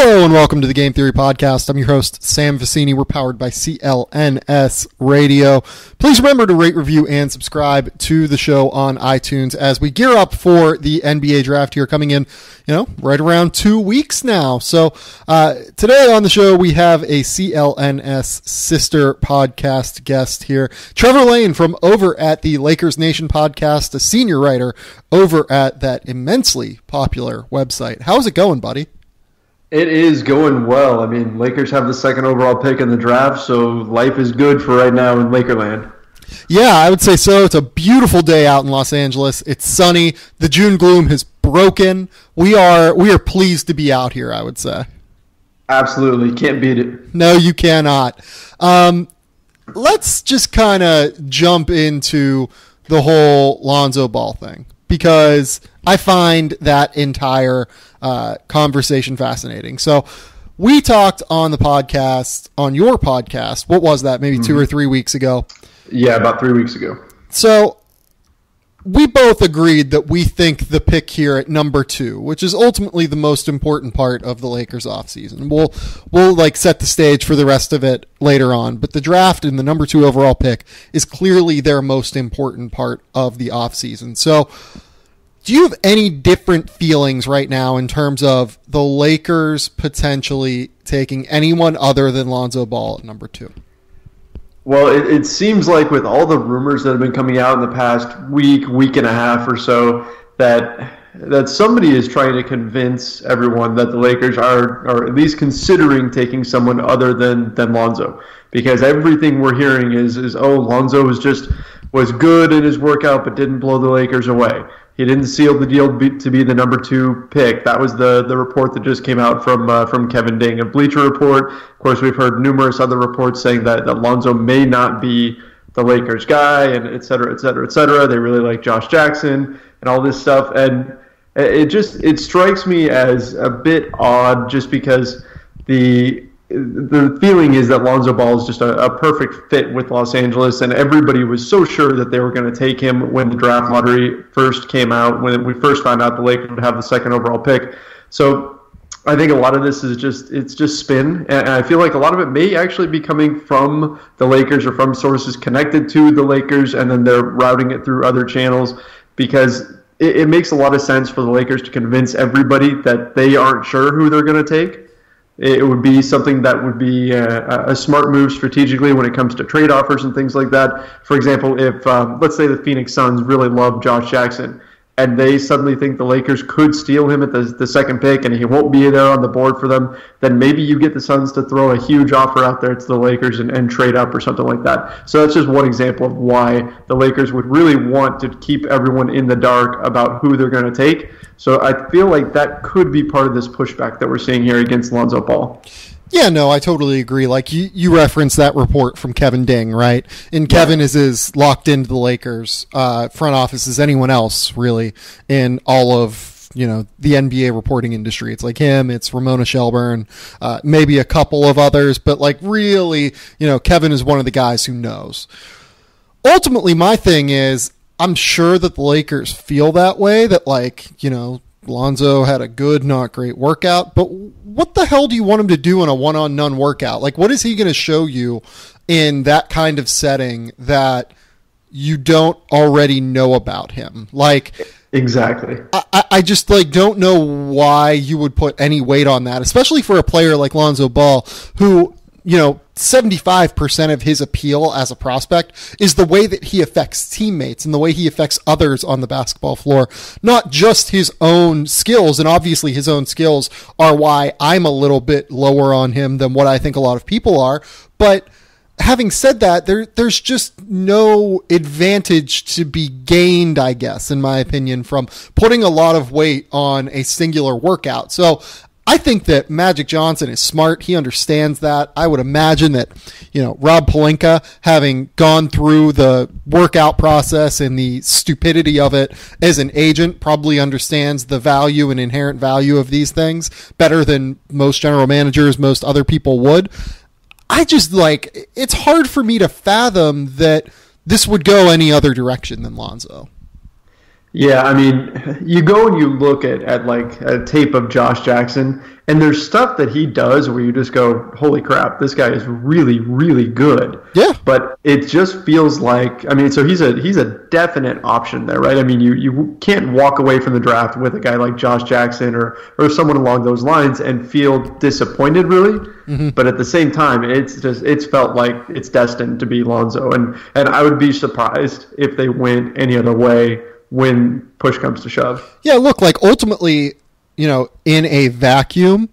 Hello and welcome to the Game Theory Podcast. I'm your host, Sam Vicini. We're powered by CLNS Radio. Please remember to rate, review, and subscribe to the show on iTunes as we gear up for the NBA draft here coming in, right around 2 weeks now. So today on the show, we have a CLNS sister podcast guest here, Trevor Lane from over at the Lakers Nation podcast, a senior writer over at that immensely popular website. How's it going, buddy? It is going well. I mean, Lakers have the second overall pick in the draft, so life is good for right now in Lakerland. Yeah, I would say so. It's a beautiful day out in Los Angeles. It's sunny. The June gloom has broken. We are pleased to be out here, I would say. Absolutely. Can't beat it. No, you cannot. Let's just kind of jump into the whole Lonzo Ball thing, because I find that entire conversation fascinating. So we talked on the podcast, on your podcast, what was that, maybe 2 or 3 weeks ago? Yeah, about 3 weeks ago. So we both agreed that we think the pick here at number 2, which is ultimately the most important part of the Lakers offseason. We'll like set the stage for the rest of it later on, but the draft and the number 2 overall pick is clearly their most important part of the offseason. So do you have any different feelings right now in terms of the Lakers potentially taking anyone other than Lonzo Ball at number 2? Well, it seems like with all the rumors that have been coming out in the past week and a half or so, that somebody is trying to convince everyone that the Lakers are at least considering taking someone other than Lonzo. Because everything we're hearing is Lonzo was good in his workout but didn't blow the Lakers away. He didn't seal the deal to be the number 2 pick. That was the report that just came out from Kevin Ding, a Bleacher Report. Of course, we've heard numerous other reports saying that Lonzo may not be the Lakers guy, and et cetera, et cetera, et cetera. They really like Josh Jackson and all this stuff. And it strikes me as a bit odd, just because the feeling is that Lonzo Ball is just a perfect fit with Los Angeles, and everybody was so sure that they were going to take him when the draft lottery first came out, when we first found out the Lakers would have the second overall pick. So I think a lot of this is just spin, and I feel like a lot of it may actually be coming from the Lakers or from sources connected to the Lakers, and then they're routing it through other channels, because it makes a lot of sense for the Lakers to convince everybody that they aren't sure who they're going to take. It would be something that would be a smart move strategically when it comes to trade offers and things like that. For example, if let's say the Phoenix Suns really love Josh Jackson, and they suddenly think the Lakers could steal him at the second pick and he won't be there on the board for them, then maybe you get the Suns to throw a huge offer out there to the Lakers and trade up or something like that. So that's just one example of why the Lakers would really want to keep everyone in the dark about who they're going to take. So I feel like that could be part of this pushback that we're seeing here against Lonzo Ball. Yeah, no, I totally agree. Like you referenced that report from Kevin Ding, right? And Kevin is as locked into the Lakers front office as anyone else, really, in all of the NBA reporting industry. It's like him, it's Ramona Shelburne, maybe a couple of others, but like really, Kevin is one of the guys who knows. Ultimately, my thing is, I'm sure that the Lakers feel that way, that Lonzo had a good, not great workout, but what the hell do you want him to do in a one-on-none workout? Like, what is he going to show you in that kind of setting that you don't already know about him? Like, exactly. I just don't know why you would put any weight on that, especially for a player like Lonzo Ball, who 75% of his appeal as a prospect is the way that he affects teammates and the way he affects others on the basketball floor, not just his own skills. And obviously his own skills are why I'm a little bit lower on him than what I think a lot of people are. But having said that, there's just no advantage to be gained, I guess, in my opinion, from putting a lot of weight on a singular workout. So I think that Magic Johnson is smart. He understands that. I would imagine that, Rob Pelinka, having gone through the workout process and the stupidity of it as an agent, probably understands the value and inherent value of these things better than most general managers, most other people would. I just it's hard for me to fathom that this would go any other direction than Lonzo. Yeah, I mean, you go and you look at like a tape of Josh Jackson, and there's stuff that he does where you just go, "Holy crap, this guy is really, really good." Yeah. But it just feels like, I mean, so he's a definite option there, right? I mean, you can't walk away from the draft with a guy like Josh Jackson or someone along those lines and feel disappointed, really. Mm-hmm. But at the same time, it's felt like it's destined to be Lonzo, and I would be surprised if they went any other way when push comes to shove. Yeah, look, like ultimately, in a vacuum,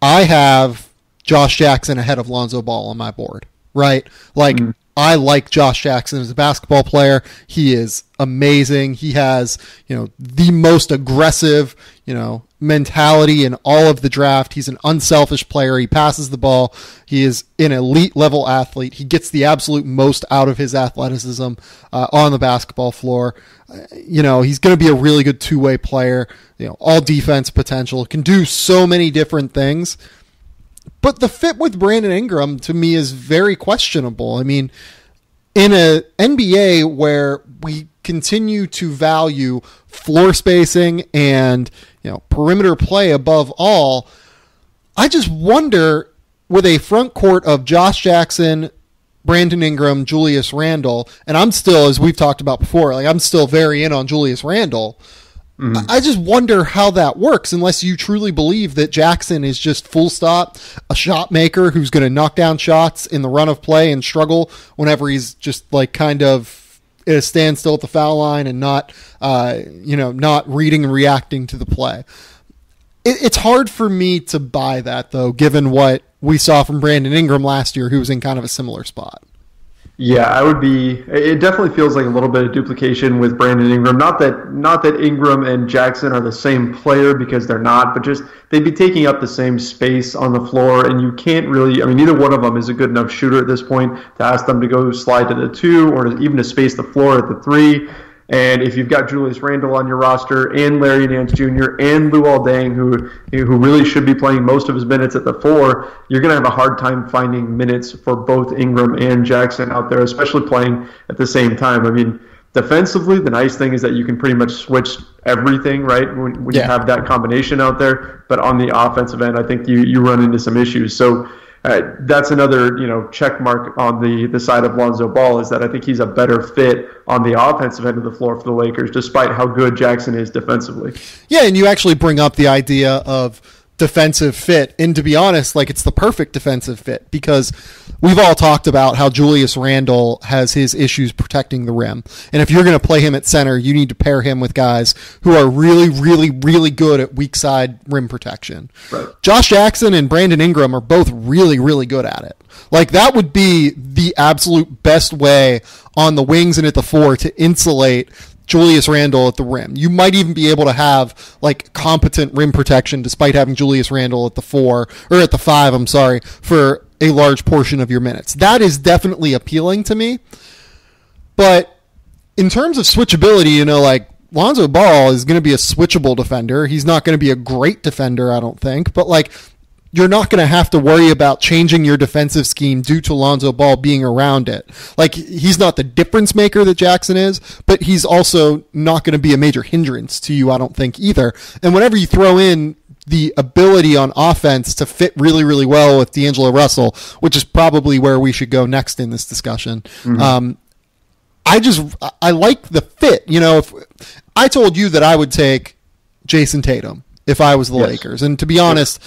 I have Josh Jackson ahead of Lonzo Ball on my board, right? Like, I like Josh Jackson as a basketball player. He is amazing. He has, the most aggressive, mentality in all of the draft. He's an unselfish player. He passes the ball. He is an elite level athlete. He gets the absolute most out of his athleticism on the basketball floor. He's going to be a really good two-way player. All defense potential. Can do so many different things. But the fit with Brandon Ingram, to me, is very questionable. I mean, in an NBA where we continue to value floor spacing and perimeter play above all, I just wonder, with a front court of Josh Jackson, Brandon Ingram, Julius Randle, and I'm still, as we've talked about before, like I'm still very in on Julius Randle. Mm-hmm. I just wonder how that works unless you truly believe that Jackson is just full stop a shot maker who's going to knock down shots in the run of play and struggle whenever he's just like kind of at a standstill at the foul line and not reading and reacting to the play. It's hard for me to buy that, though, given what we saw from Brandon Ingram last year, who was in kind of a similar spot. Yeah, it definitely feels like a little bit of duplication with Brandon Ingram. Not that Ingram and Jackson are the same player, because they're not, but just they'd be taking up the same space on the floor, and you can't really, I mean, neither one of them is a good enough shooter at this point to ask them to go slide to the 2 or even to space the floor at the 3. And if you've got Julius Randle on your roster and Larry Nance Jr. and Luol Deng, who really should be playing most of his minutes at the 4, you're going to have a hard time finding minutes for both Ingram and Jackson out there, especially playing at the same time. I mean, defensively, the nice thing is that you can pretty much switch everything, right, when you have that combination out there. But on the offensive end, I think you run into some issues. So that's another, check mark on the side of Lonzo Ball, is that I think he's a better fit on the offensive end of the floor for the Lakers, despite how good Jackson is defensively. Yeah, and you actually bring up the idea of defensive fit, and to be honest, like, it's the perfect defensive fit, because we've all talked about how Julius Randle has his issues protecting the rim, and if you're going to play him at center, you need to pair him with guys who are really, really, really good at weak side rim protection. Right. Josh Jackson and Brandon Ingram are both really, really good at it. Like, that would be the absolute best way on the wings and at the 4 to insulate Julius Randle at the rim. You might even be able to have like competent rim protection despite having Julius Randle at the 4 or at the 5, for a large portion of your minutes. That is definitely appealing to me. But in terms of switchability, like Lonzo Ball is going to be a switchable defender. He's not going to be a great defender, I don't think, but like, you're not going to have to worry about changing your defensive scheme due to Lonzo Ball being around it. Like, he's not the difference maker that Jackson is, but he's also not going to be a major hindrance to you, I don't think, either. And whenever you throw in the ability on offense to fit really, really well with D'Angelo Russell, which is probably where we should go next in this discussion, I like the fit. If I told you that I would take Jason Tatum if I was the Lakers, and to be honest,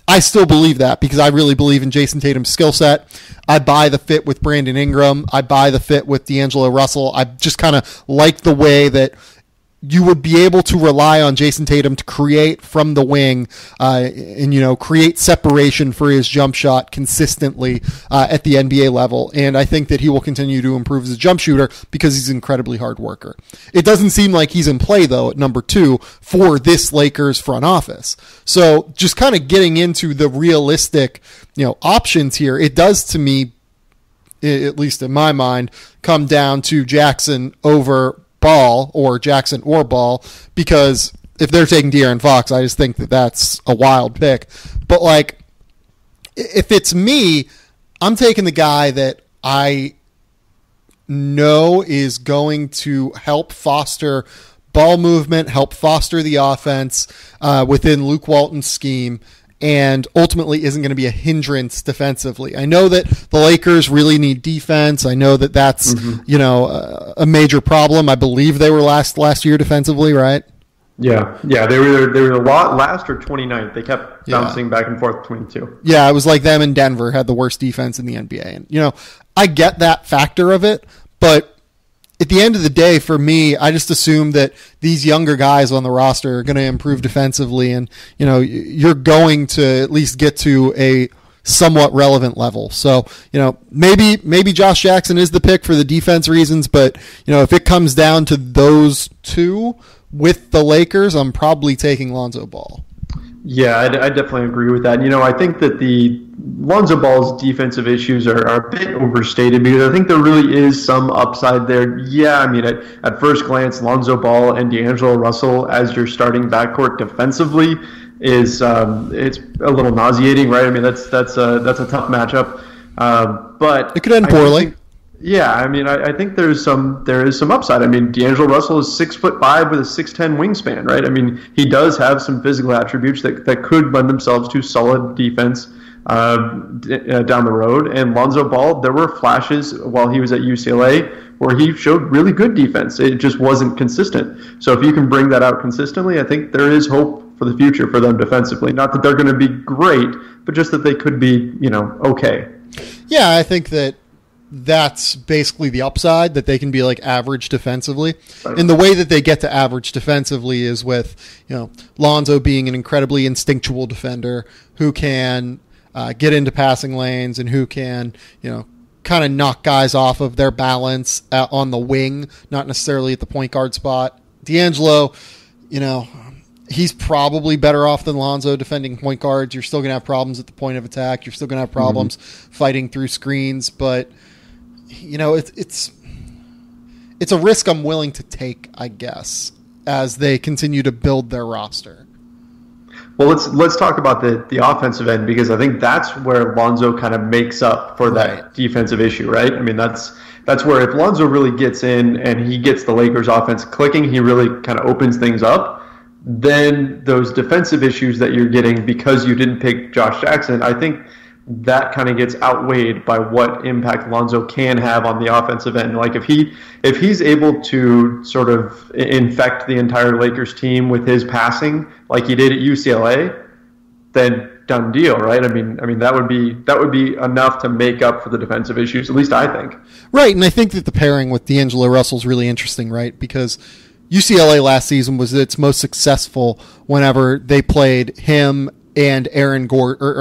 I still believe that, because I really believe in Jason Tatum's skill set. I buy the fit with Brandon Ingram. I buy the fit with D'Angelo Russell. I just kind of like the way that you would be able to rely on Jason Tatum to create from the wing and create separation for his jump shot consistently at the NBA level. And I think that he will continue to improve as a jump shooter because he's an incredibly hard worker. It doesn't seem like he's in play, though, at number 2 for this Lakers front office. So just kind of getting into the realistic options here, it does, to me, at least in my mind, come down to Jackson over Ball, or Jackson or Ball, because if they're taking De'Aaron Fox, I just think that that's a wild pick. But like, if it's me, I'm taking the guy that I know is going to help foster ball movement, help foster the offense within Luke Walton's scheme, and ultimately isn't going to be a hindrance defensively. I know that the Lakers really need defense. I know that that's a major problem. I believe they were last year defensively, right? Yeah, they were a lot last or 29th. They kept bouncing back and forth between the two. Yeah, it was like them and Denver had the worst defense in the NBA. And I get that factor of it, but at the end of the day, for me, I just assume that these younger guys on the roster are going to improve defensively, and you're going to at least get to a somewhat relevant level. So, maybe Josh Jackson is the pick for the defense reasons, but if it comes down to those two with the Lakers, I'm probably taking Lonzo Ball. Yeah, I definitely agree with that. I think that the Lonzo Ball's defensive issues are a bit overstated because I think there really is some upside there. Yeah, I mean, at first glance, Lonzo Ball and D'Angelo Russell as your starting backcourt defensively is it's a little nauseating, right? I mean, that's a tough matchup, but it could end poorly. I think there is some upside. I mean, D'Angelo Russell is 6'5" with a 6'10" wingspan, right? I mean, he does have some physical attributes that could lend themselves to solid defense down the road. And Lonzo Ball, there were flashes while he was at UCLA where he showed really good defense. It just wasn't consistent. So if you can bring that out consistently, I think there is hope for the future for them defensively. Not that they're going to be great, but just that they could be, okay. Yeah, I think that's basically the upside, that they can be like average defensively. Right. And the way that they get to average defensively is with, Lonzo being an incredibly instinctual defender who can get into passing lanes and who can, kind of knock guys off of their balance on the wing, not necessarily at the point guard spot. D'Angelo, he's probably better off than Lonzo defending point guards. You're still going to have problems at the point of attack. You're still going to have problems fighting through screens, but it's a risk I'm willing to take, I guess, as they continue to build their roster. Well, let's talk about the offensive end, because I think that's where Lonzo kind of makes up for that defensive issue, right? I mean, that's where if Lonzo really gets in and he gets the Lakers offense clicking, he really kind of opens things up. Then those defensive issues that you're getting because you didn't pick Josh Jackson, I think that kind of gets outweighed by what impact Lonzo can have on the offensive end. Like if he's able to sort of infect the entire Lakers team with his passing, like he did at UCLA, then done deal, right? I mean that would be enough to make up for the defensive issues, at least I think. Right, and I think that the pairing with D'Angelo Russell is really interesting, right? Because UCLA last season was its most successful whenever they played him and Aaron Holiday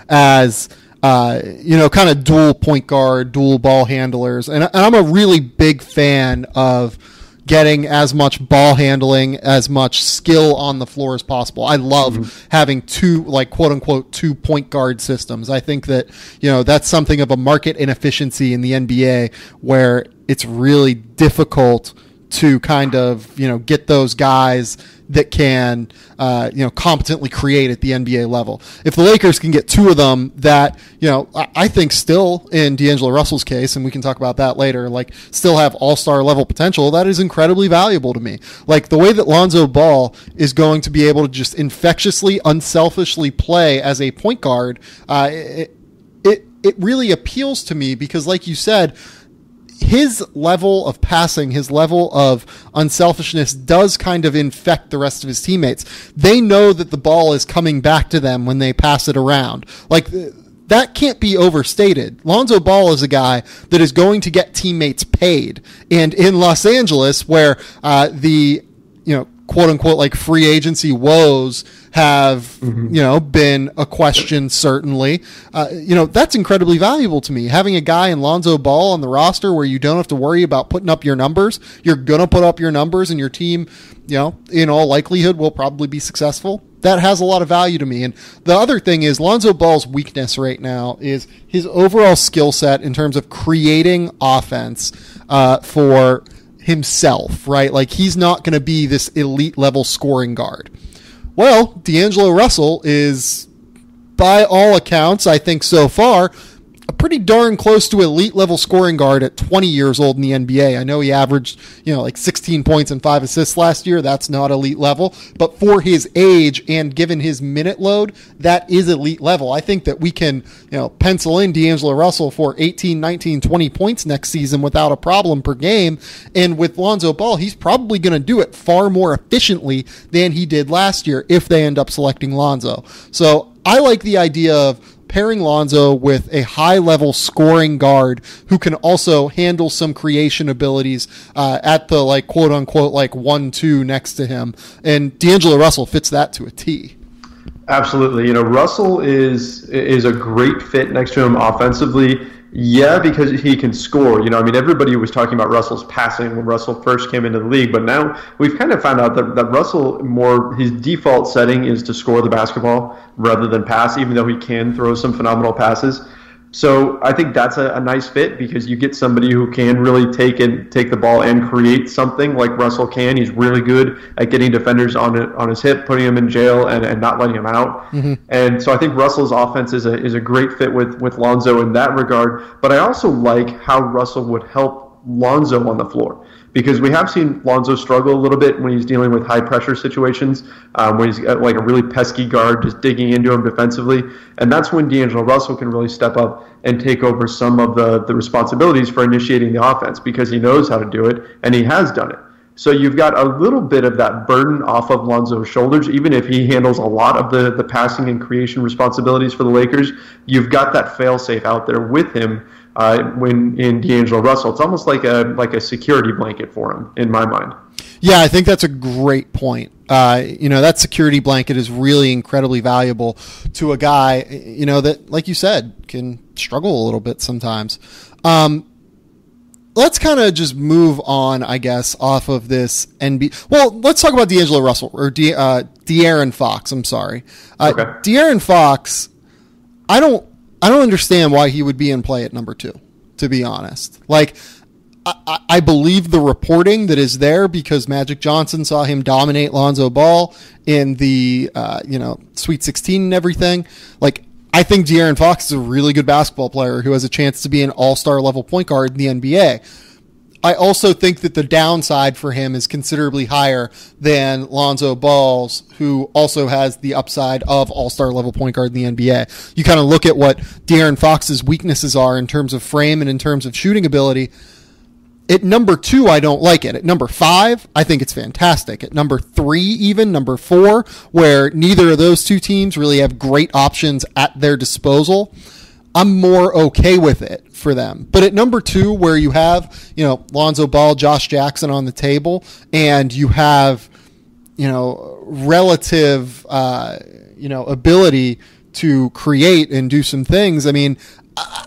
as kind of dual point guard, dual ball handlers. And I'm a really big fan of getting as much ball handling, as much skill on the floor as possible. I love having two, like, quote unquote, 2 point guard systems. I think that, that's something of a market inefficiency in the NBA where it's really difficult to kind of, get those guys that can, competently create at the NBA level. If the Lakers can get two of them that, I think still in D'Angelo Russell's case, and we can talk about that later, like still have all-star level potential, that is incredibly valuable to me. Like the way that Lonzo Ball is going to be able to just infectiously, unselfishly play as a point guard, it really appeals to me because, like you said, his level of passing, his level of unselfishness does kind of infect the rest of his teammates. They know that the ball is coming back to them when they pass it around. Like, that can't be overstated. Lonzo Ball is a guy that is going to get teammates paid. And in Los Angeles, where the, quote unquote, like free agency woes have, been a question, certainly. That's incredibly valuable to me. Having a guy in Lonzo Ball on the roster where you don't have to worry about putting up your numbers. You're going to put up your numbers and your team, in all likelihood will probably be successful. That has a lot of value to me. And the other thing is Lonzo Ball's weakness right now is his overall skill set in terms of creating offense for himself, right? Like he's not going to be this elite level scoring guard. Well, D'Angelo Russell is, by all accounts, I think so far, pretty darn close to elite level scoring guard at 20 years old in the NBA. I know he averaged, like 16 points and 5 assists last year. That's not elite level, but for his age and given his minute load, that is elite level. I think that we can, pencil in D'Angelo Russell for 18, 19, 20 points next season without a problem per game. And with Lonzo Ball, he's probably going to do it far more efficiently than he did last year if they end up selecting Lonzo. So I like the idea of pairing Lonzo with a high-level scoring guard who can also handle some creation abilities at the quote-unquote 1-2 next to him. And D'Angelo Russell fits that to a T. Absolutely. Russell is a great fit next to him offensively. Yeah, because he can score. Everybody was talking about Russell's passing when Russell first came into the league, but now we've kind of found out that Russell, his default setting is to score the basketball rather than pass, even though he can throw some phenomenal passes. So I think that's a nice fit because you get somebody who can really take the ball and create something like Russell can. He's really good at getting defenders on his hip, putting them in jail, and not letting them out. Mm-hmm. And so I think Russell's offense is a great fit with Lonzo in that regard. But I also like how Russell would help Lonzo on the floor, because we have seen Lonzo struggle a little bit when he's dealing with high pressure situations, when he's got a really pesky guard just digging into him defensively, and that's when D'Angelo Russell can really step up and take over some of the responsibilities for initiating the offense, because he knows how to do it and he has done it. So you've got a little bit of that burden off of Lonzo's shoulders, even if he handles a lot of the passing and creation responsibilities for the Lakers. You've got that fail-safe out there with him when in D'Angelo Russell. It's almost like a security blanket for him, in my mind. Yeah, I think that's a great point. That security blanket is really incredibly valuable to a guy, that, like you said, can struggle a little bit sometimes. Let's kind of just move on, I guess, off of this NBA. Well, let's talk about D'Angelo Russell, or De'Aaron Fox. I'm sorry. Okay. De'Aaron Fox, I don't understand why he would be in play at number 2, to be honest. I believe the reporting that is there because Magic Johnson saw him dominate Lonzo Ball in the, Sweet 16 and everything. I think De'Aaron Fox is a really good basketball player who has a chance to be an all-star level point guard in the NBA. I also think that the downside for him is considerably higher than Lonzo Ball's, who also has the upside of all-star level point guard in the NBA. You kind of look at what De'Aaron Fox's weaknesses are in terms of frame and in terms of shooting ability. At number 2, I don't like it. At number 5, I think it's fantastic. At number 3, even number 4, where neither of those two teams really have great options at their disposal, I'm more okay with it for them. But at number 2, where you have, Lonzo Ball, Josh Jackson on the table, and you have, relative, ability to create and do some things. I mean,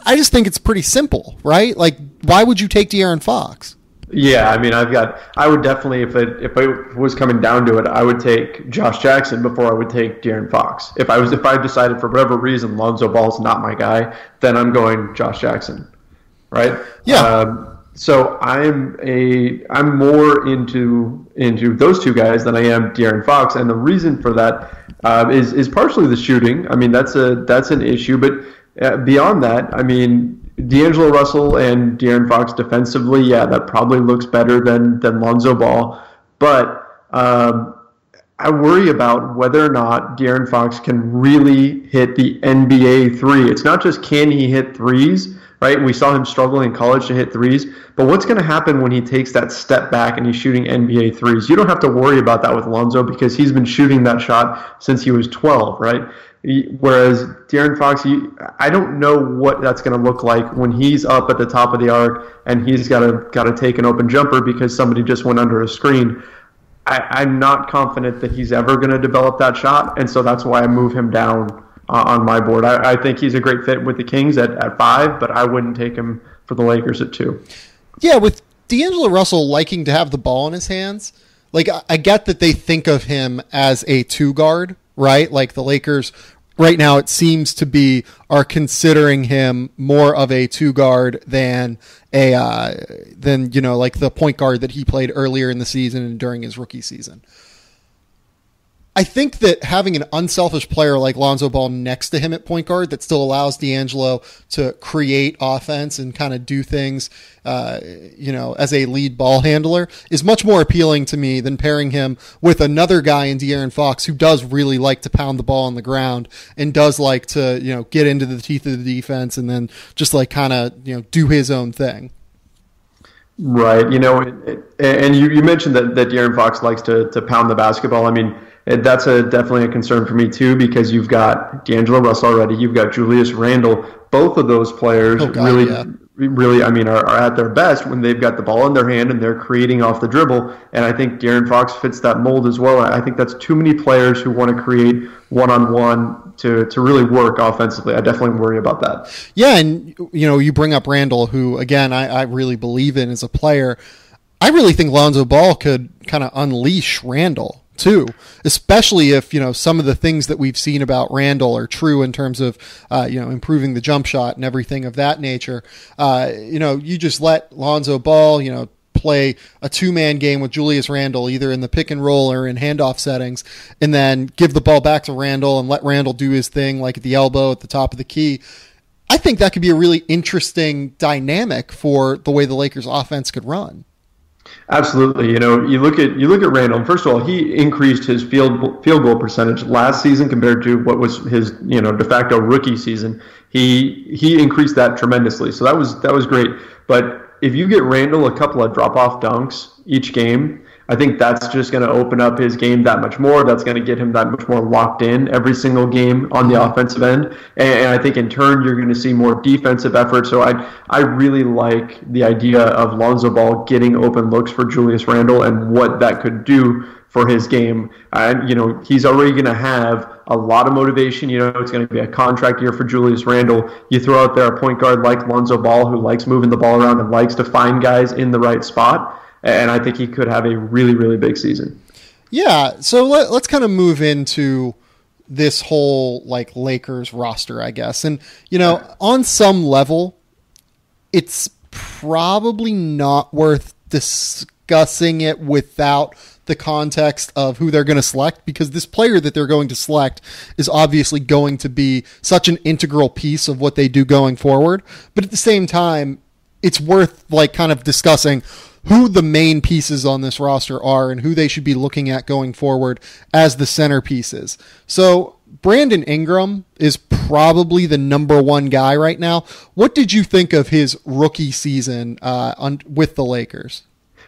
I just think it's pretty simple, right? Why would you take De'Aaron Fox? Yeah, I mean, I would definitely, if it was coming down to it, I would take Josh Jackson before I would take De'Aaron Fox. If I decided for whatever reason Lonzo Ball's not my guy, then I'm going Josh Jackson, right? Yeah. So I'm more into those two guys than I am De'Aaron Fox, and the reason for that is partially the shooting. I mean, that's an issue, but beyond that, I mean, D'Angelo Russell and De'Aaron Fox defensively, yeah, that probably looks better than Lonzo Ball. But I worry about whether or not De'Aaron Fox can really hit the NBA three. It's not just can he hit threes, right? We saw him struggle in college to hit threes. But what's going to happen when he takes that step back and he's shooting NBA threes? You don't have to worry about that with Lonzo because he's been shooting that shot since he was 12, right? Whereas De'Aaron Fox, I don't know what that's going to look like when he's up at the top of the arc and he's got to take an open jumper because somebody just went under a screen. I'm not confident that he's ever going to develop that shot, and so that's why I move him down on my board. I think he's a great fit with the Kings at 5, but I wouldn't take him for the Lakers at 2. Yeah, with D'Angelo Russell liking to have the ball in his hands, I get that they think of him as a 2 guard, right? The Lakers right now, it seems to be, are considering him more of a 2 guard than the point guard that he played earlier in the season and during his rookie season. I think that having an unselfish player like Lonzo Ball next to him at point guard that still allows D'Angelo to create offense and kind of do things, as a lead ball handler is much more appealing to me than pairing him with another guy in De'Aaron Fox who does really like to pound the ball on the ground and does like to, get into the teeth of the defense and then just like kind of, do his own thing. Right. And you mentioned that De'Aaron Fox likes to pound the basketball. I mean, that's definitely a concern for me too, because you've got D'Angelo Russell already, you've got Julius Randle. Both of those players really, are at their best when they've got the ball in their hand and they're creating off the dribble. And I think De'Aaron Fox fits that mold as well. I think that's too many players who want to create one-on-one to really work offensively. I definitely worry about that. Yeah, and you bring up Randle, who again I really believe in as a player. I really think Lonzo Ball could kind of unleash Randle too, especially if some of the things that we've seen about Randle are true in terms of improving the jump shot and everything of that nature. You just let Lonzo Ball play a two-man game with Julius Randle either in the pick and roll or in handoff settings, and then give the ball back to Randle and let Randle do his thing like at the elbow at the top of the key. I think that could be a really interesting dynamic for the way the Lakers offense could run. Absolutely. You look at Randle, and first of all, he increased his field goal percentage last season compared to what was his de facto rookie season. He increased that tremendously. So that was great. But if you get Randle a couple of drop-off dunks each game, I think that's just going to open up his game that much more. That's going to get him that much more locked in every single game on the offensive end. And I think in turn, you're going to see more defensive effort. So I really like the idea of Lonzo Ball getting open looks for Julius Randle and what that could do for his game. And, he's already going to have a lot of motivation. It's going to be a contract year for Julius Randle. You throw out there a point guard like Lonzo Ball who likes moving the ball around and likes to find guys in the right spot. And I think he could have a really, really big season. Yeah, so let's kind of move into this whole Lakers roster, I guess. And, on some level, it's probably not worth discussing it without the context of who they're going to select, because this player that they're going to select is obviously going to be such an integral piece of what they do going forward. But at the same time, it's worth kind of discussing who the main pieces on this roster are and who they should be looking at going forward as the centerpieces. So Brandon Ingram is probably the number one guy right now. What did you think of his rookie season with the Lakers?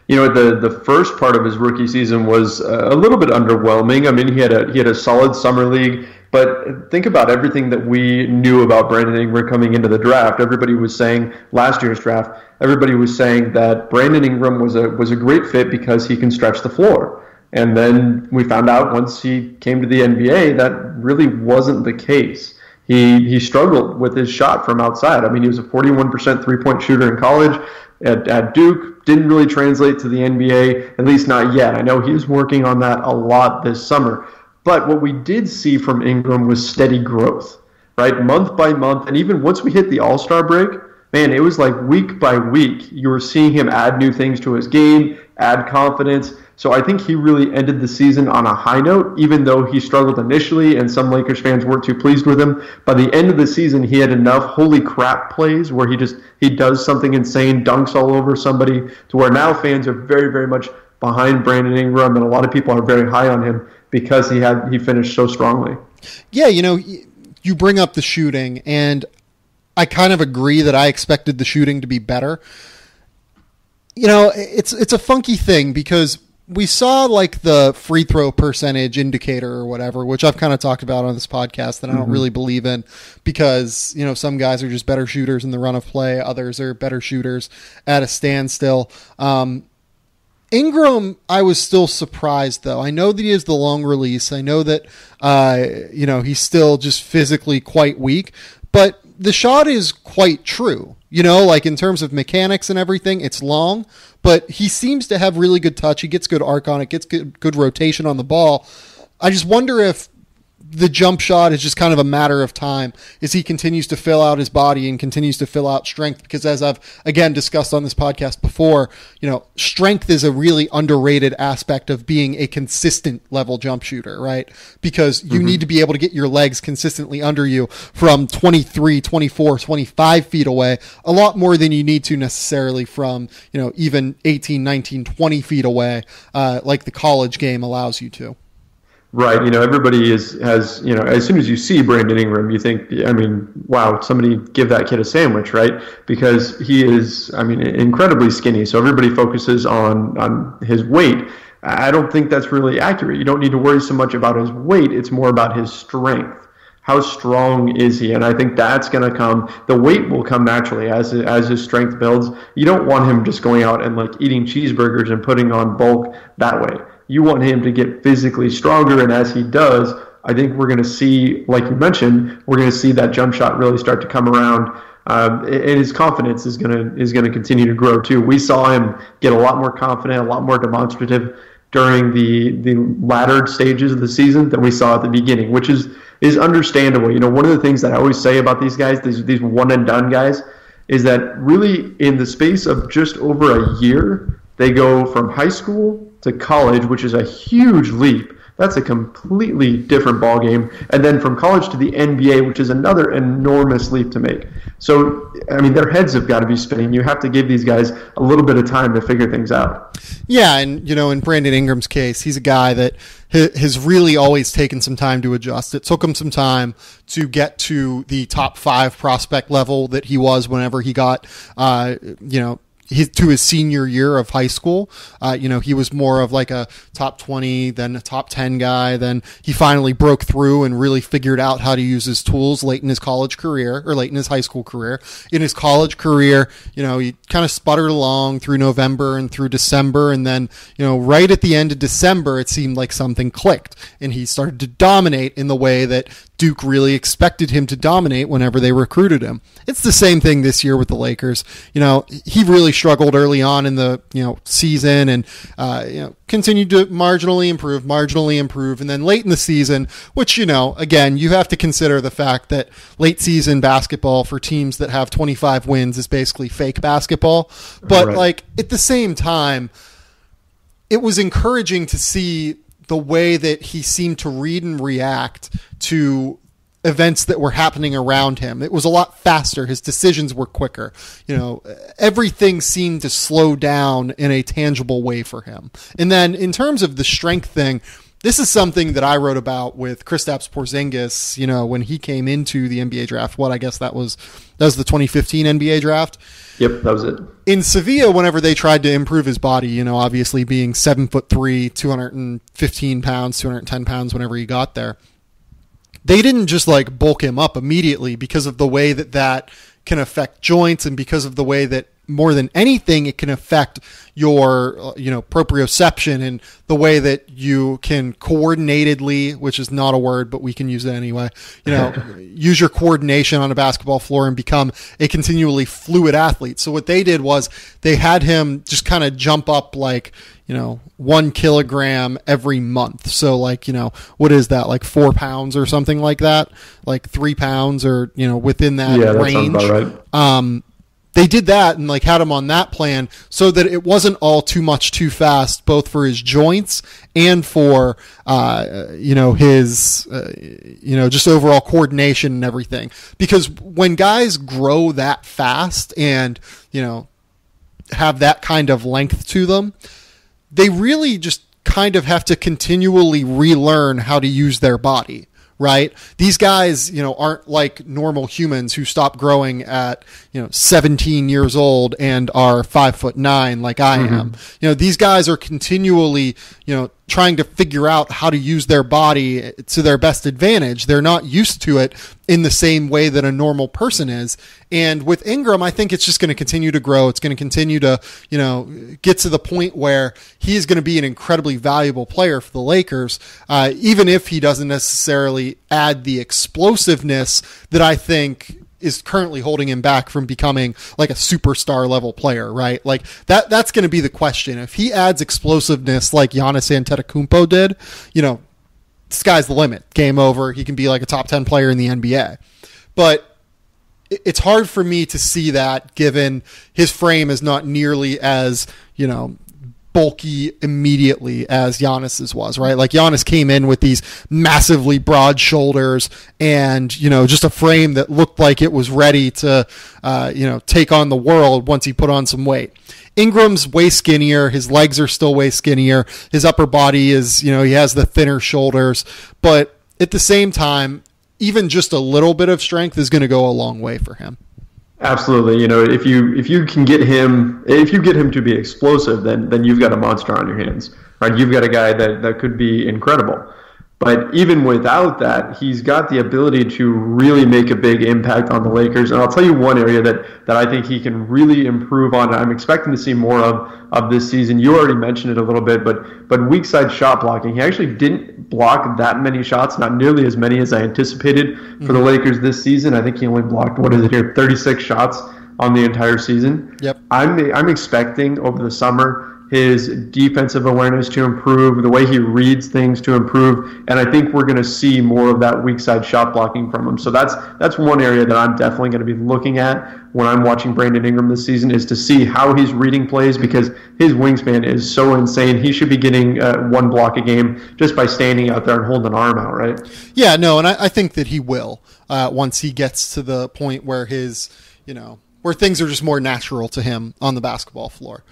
The first part of his rookie season was a little bit underwhelming. I mean, he had a solid summer league, but think about everything that we knew about Brandon Ingram coming into the draft. Everybody was saying last year's draft, everybody was saying that Brandon Ingram was a great fit because he can stretch the floor. And then we found out once he came to the NBA that really wasn't the case. He struggled with his shot from outside. I mean, he was a 41% three-point shooter in college. At Duke, didn't really translate to the NBA, at least not yet. I know he was working on that a lot this summer. But what we did see from Ingram was steady growth, right? Month by month. And even once we hit the All-Star break, man, it was like week by week. You were seeing him add new things to his game, add confidence. So I think he really ended the season on a high note, even though he struggled initially and some Lakers fans weren't too pleased with him. By the end of the season, he had enough holy crap plays where he does something insane, dunks all over somebody, to where now fans are very, very much behind Brandon Ingram, and a lot of people are very high on him because he finished so strongly. Yeah, you bring up the shooting, and I kind of agree that I expected the shooting to be better. It's a funky thing because we saw the free throw percentage indicator or whatever, which I've kind of talked about on this podcast that I don't really believe in because, some guys are just better shooters in the run of play. Others are better shooters at a standstill. Ingram, I was still surprised though. I know that he has the long release. I know that, he's still just physically quite weak, but the shot is quite true. In terms of mechanics and everything, it's long, but he seems to have really good touch. He gets good arc on it, gets good rotation on the ball. I just wonder if the jump shot is just kind of a matter of time as he continues to fill out his body and continues to fill out strength. Because as I've, again, discussed on this podcast before, strength is a really underrated aspect of being a consistent level jump shooter, right? Because you need to be able to get your legs consistently under you from 23, 24, 25 feet away, a lot more than you need to necessarily from, even 18, 19, 20 feet away, like the college game allows you to. Right. Everybody has, as soon as you see Brandon Ingram, you think, wow, somebody give that kid a sandwich, right? Because he is, incredibly skinny. So everybody focuses on his weight. I don't think that's really accurate. You don't need to worry so much about his weight. It's more about his strength. How strong is he? And I think that's going to come. The weight will come naturally as his strength builds. You don't want him just going out and eating cheeseburgers and putting on bulk that way. You want him to get physically stronger, and as he does, I think we're going to see, like you mentioned, we're going to see that jump shot really start to come around, and his confidence is going to continue to grow too. We saw him get a lot more confident, a lot more demonstrative during the latter stages of the season than we saw at the beginning, which is understandable. One of the things that I always say about these guys, these one and done guys, is that really in the space of just over a year, they go from high school to college, which is a huge leap. That's a completely different ballgame. And then from college to the NBA, which is another enormous leap to make. So, their heads have got to be spinning. You have to give these guys a little bit of time to figure things out. Yeah, and, in Brandon Ingram's case, he's a guy that has really always taken some time to adjust. It took him some time to get to the top 5 prospect level that he was whenever he got, to his senior year of high school. He was more of like a top 20, then a top 10 guy. Then he finally broke through and really figured out how to use his tools late in his college career, or late in his high school career. In his college career, he kind of sputtered along through November and through December. And then, right at the end of December, it seemed like something clicked and he started to dominate in the way that Duke really expected him to dominate whenever they recruited him. It's the same thing this year with the Lakers. He really struggled early on in the season and continued to marginally improve, and then late in the season, which again, you have to consider the fact that late season basketball for teams that have 25 wins is basically fake basketball. But right. At the same time, it was encouraging to see the way that he seemed to read and react to events that were happening around him. It was a lot faster. His decisions were quicker. Everything seemed to slow down in a tangible way for him. And then in terms of the strength thing, this is something that I wrote about with Kristaps Porzingis, when he came into the NBA draft. That was the 2015 NBA draft. Yep, that was it. In Sevilla, whenever they tried to improve his body, obviously being 7'3", 215 pounds, 210 pounds whenever he got there, they didn't just bulk him up immediately because of the way that can affect joints and because of the way that more than anything, it can affect your, proprioception and the way that you can coordinatedly, which is not a word, but we can use it anyway, use your coordination on a basketball floor and become a continually fluid athlete. So what they did was they had him just kind of jump up 1 kilogram every month. So what is that? 4 pounds or something like that? 3 pounds or, within that range. That sounds about right. They did that and had him on that plan so that it wasn't all too much too fast, both for his joints and for, his, just overall coordination and everything. Because when guys grow that fast and, have that kind of length to them, they really just kind of have to continually relearn how to use their body. Right? These guys, aren't like normal humans who stop growing at, 17 years old and are 5'9" like I am. These guys are continually, trying to figure out how to use their body to their best advantage. They're not used to it in the same way that a normal person is. And with Ingram, I think it's just going to continue to grow. It's going to continue to, get to the point where he is going to be an incredibly valuable player for the Lakers, even if he doesn't necessarily add the explosiveness that I think is currently holding him back from becoming a superstar level player, right? That's going to be the question. If he adds explosiveness like Giannis Antetokounmpo did, sky's the limit. Game over. He can be like a top 10 player in the NBA. But it's hard for me to see that, given his frame is not nearly as, bulky immediately as Giannis's was, right? Like Giannis came in with these massively broad shoulders and, just a frame that looked like it was ready to, take on the world once he put on some weight. Ingram's way skinnier. His legs are still way skinnier. His upper body is, he has the thinner shoulders, but at the same time, even just a little bit of strength is going to go a long way for him. Absolutely. If you get him to be explosive, then you've got a monster on your hands, right? You've got a guy that could be incredible. But even without that, he's got the ability to really make a big impact on the Lakers. And I'll tell you one area that I think he can really improve on. I'm expecting to see more of this season. You already mentioned it a little bit, but weak side shot blocking. He actually didn't block that many shots, not nearly as many as I anticipated for the Lakers this season. I think he only blocked, 36 shots on the entire season. Yep. I'm expecting over the summer his defensive awareness to improve, the way he reads things to improve, and I think we're going to see more of that weak side shot blocking from him. So that's one area that I'm definitely going to be looking at when I'm watching Brandon Ingram this season, is to see how he's reading plays, because his wingspan is so insane. He should be getting one block a game just by standing out there and holding an arm out, right? Yeah, no, and I think that he will once he gets to the point where his, where things are just more natural to him on the basketball floor.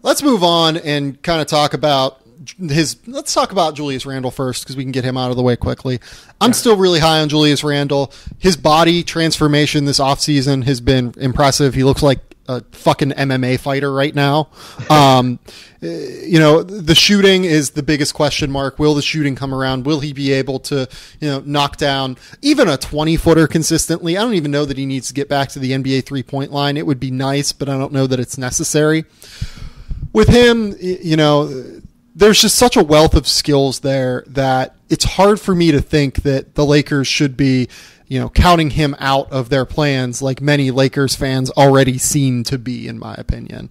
Let's move on and kind of talk about let's talk about Julius Randle first, because we can get him out of the way quickly. I'm still really high on Julius Randle. His body transformation this offseason has been impressive. He looks like a fucking MMA fighter right now. The shooting is the biggest question mark. Will the shooting come around? Will he be able to, knock down even a 20-footer consistently? I don't even know that he needs to get back to the NBA 3-point line. It would be nice, but I don't know that it's necessary. With him, there's just such a wealth of skills there that it's hard for me to think that the Lakers should be, counting him out of their plans like many Lakers fans already seem to be, in my opinion.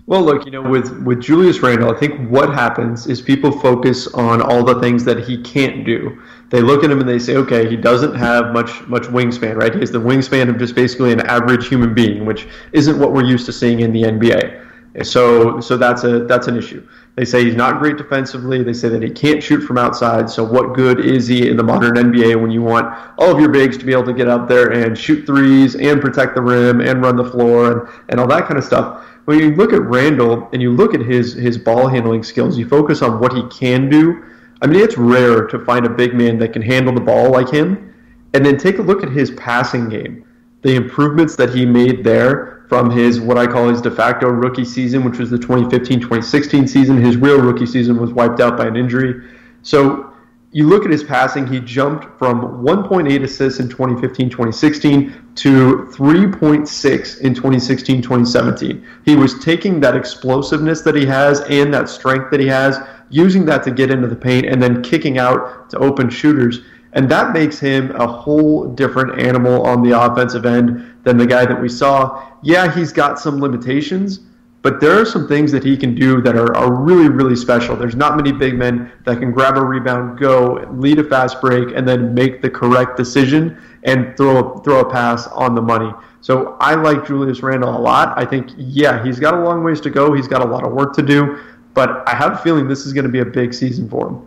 Well, look, with Julius Randle, I think what happens is people focus on all the things that he can't do. They look at him and they say, okay, he doesn't have much wingspan, right? He has the wingspan of just basically an average human being, which isn't what we're used to seeing in the NBA. So that's an issue. They say he's not great defensively. They say that he can't shoot from outside. So what good is he in the modern NBA when you want all of your bigs to be able to get out there and shoot threes and protect the rim and run the floor and all that kind of stuff? When you look at Randle and you look at his ball handling skills, you focus on what he can do. I mean, it's rare to find a big man that can handle the ball like him. And then take a look at his passing game, the improvements that he made there from his, what I call his de facto rookie season, which was the 2015-2016 season. His real rookie season was wiped out by an injury. So you look at his passing, he jumped from 1.8 assists in 2015-2016 to 3.6 in 2016-2017. He was taking that explosiveness that he has and that strength that he has, using that to get into the paint and then kicking out to open shooters. And that makes him a whole different animal on the offensive end than the guy that we saw. Yeah, he's got some limitations, but there are some things that he can do that are really, really special. There's not many big men that can grab a rebound, go, lead a fast break, and then make the correct decision and throw a pass on the money. So I like Julius Randle a lot. I think, yeah, he's got a long ways to go. He's got a lot of work to do, but I have a feeling this is going to be a big season for him.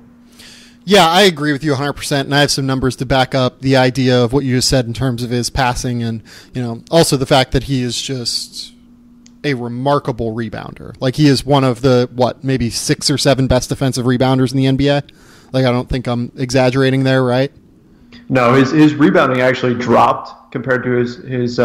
Yeah, I agree with you 100%, and I have some numbers to back up the idea of what you just said in terms of his passing and, also the fact that he is just a remarkable rebounder. Like, he is one of the, maybe 6 or 7 best defensive rebounders in the NBA? Like, I don't think I'm exaggerating there, right? No, his rebounding actually dropped compared to his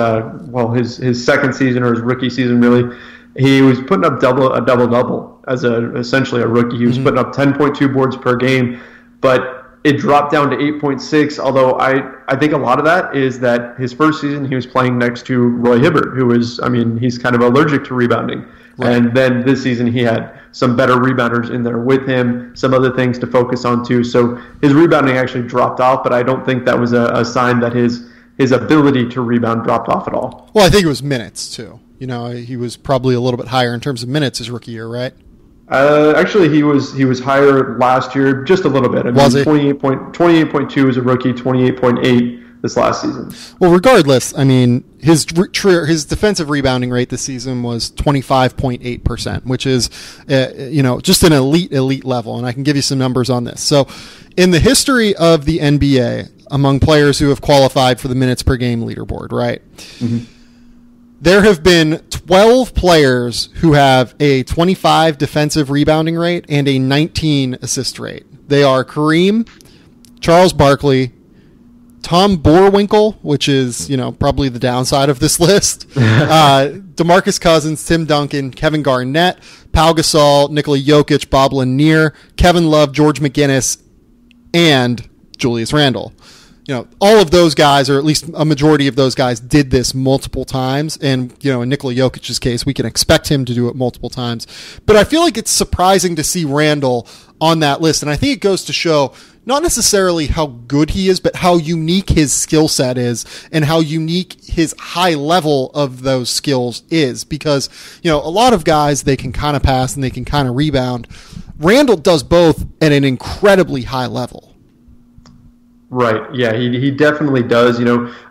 second season, or his rookie season, really. He was putting up a double-double as essentially a rookie. He was putting up 10.2 boards per game. But it dropped down to 8.6, although I think a lot of that is that his first season he was playing next to Roy Hibbert, who is, he's kind of allergic to rebounding. Right. And then this season he had some better rebounders in there with him, some other things to focus on too. So his rebounding actually dropped off, but I don't think that was a sign that his ability to rebound dropped off at all. Well, I think it was minutes too. He was probably a little bit higher in terms of minutes his rookie year, right? Actually, he was higher last year, just a little bit. I mean, Was he? 28.2 as a rookie, 28.8 this last season. Well, regardless, I mean, his defensive rebounding rate this season was 25.8%, which is, just an elite level. And I can give you some numbers on this. So, in the history of the NBA, among players who have qualified for the minutes per game leaderboard, right? Mm-hmm. There have been 12 players who have a 25 defensive rebounding rate and a 19 assist rate. They are Kareem, Charles Barkley, Tom Boerwinkle, which is, probably the downside of this list, DeMarcus Cousins, Tim Duncan, Kevin Garnett, Pau Gasol, Nikola Jokic, Bob Lanier, Kevin Love, George McGinnis, and Julius Randle. All of those guys, or at least a majority of those guys, did this multiple times. And, in Nikola Jokic's case, we can expect him to do it multiple times. But I feel like it's surprising to see Randle on that list. And I think it goes to show not necessarily how good he is, but how unique his skill set is and how unique his high level of those skills is. Because, a lot of guys, they can kind of pass and they can kind of rebound. Randle does both at an incredibly high level. Right. Yeah, he definitely does.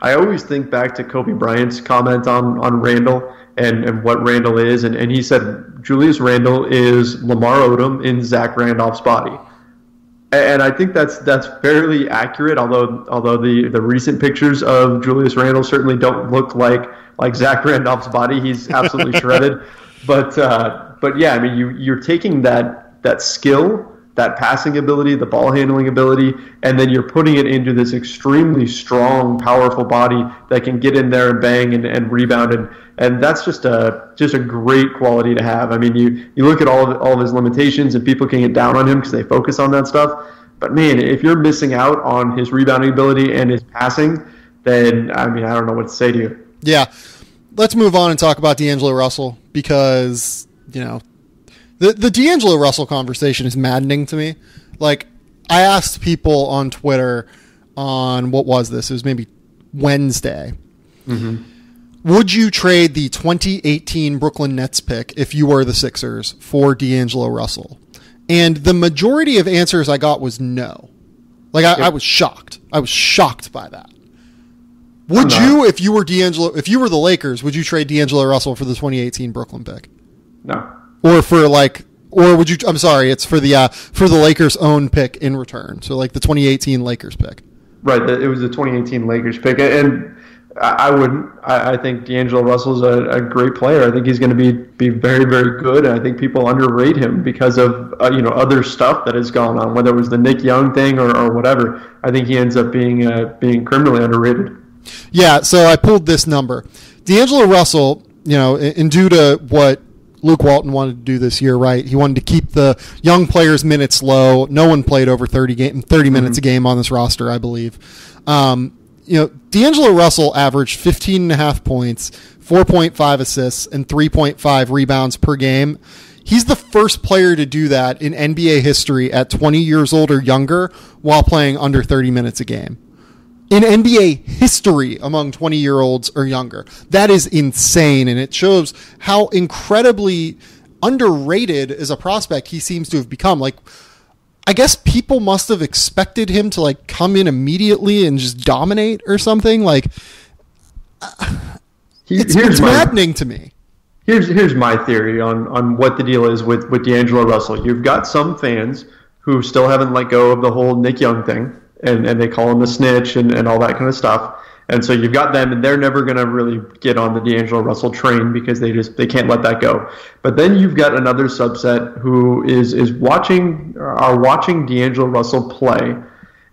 I always think back to Kobe Bryant's comment on Randle and what Randle is. And he said Julius Randle is Lamar Odom in Zach Randolph's body. And I think that's fairly accurate, although the recent pictures of Julius Randle certainly don't look like Zach Randolph's body. He's absolutely shredded. But yeah, I mean, you're taking that skill, that passing ability, the ball handling ability, and then you're putting it into this extremely strong, powerful body that can get in there and bang and rebound, and that's just a great quality to have. I mean, you look at all of his limitations, and people can get down on him because they focus on that stuff. But man, if you're missing out on his rebounding ability and his passing, then I mean, I don't know what to say to you. Yeah, let's move on and talk about D'Angelo Russell because The D'Angelo Russell conversation is maddening to me. Like, I asked people on Twitter on, what was this? It was maybe Wednesday. Mm-hmm. Would you trade the 2018 Brooklyn Nets pick if you were the Sixers for D'Angelo Russell? And the majority of answers I got was no. Like, I was shocked. I was shocked by that. Would you, if you were the Lakers, would you trade D'Angelo Russell for the 2018 Brooklyn pick? No. Or would you? I'm sorry, it's for the Lakers' own pick in return. So like the 2018 Lakers pick. Right, it was the 2018 Lakers pick, and I wouldn't. I think D'Angelo Russell's a great player. I think he's going to be very, very good, and I think people underrate him because of other stuff that has gone on, whether it was the Nick Young thing or whatever. I think he ends up being criminally underrated. Yeah, so I pulled this number. D'Angelo Russell, and due to what Luke Walton wanted to do this year, right? He wanted to keep the young players' minutes low. No one played over 30 minutes a game on this roster, I believe. D'Angelo Russell averaged 15.5 points, 4.5 assists, and 3.5 rebounds per game. He's the first player to do that in NBA history at 20 years old or younger while playing under 30 minutes a game. In NBA history among 20-year-olds or younger. That is insane, and it shows how incredibly underrated as a prospect he seems to have become. Like, I guess people must have expected him to like come in immediately and just dominate or something. Like, it's maddening to me. Here's my theory on what the deal is with D'Angelo Russell. You've got some fans who still haven't let go of the whole Nick Young thing. And they call him the snitch and all that kind of stuff. And so you've got them, and they're never going to really get on the D'Angelo Russell train because they can't let that go. But then you've got another subset who are watching D'Angelo Russell play,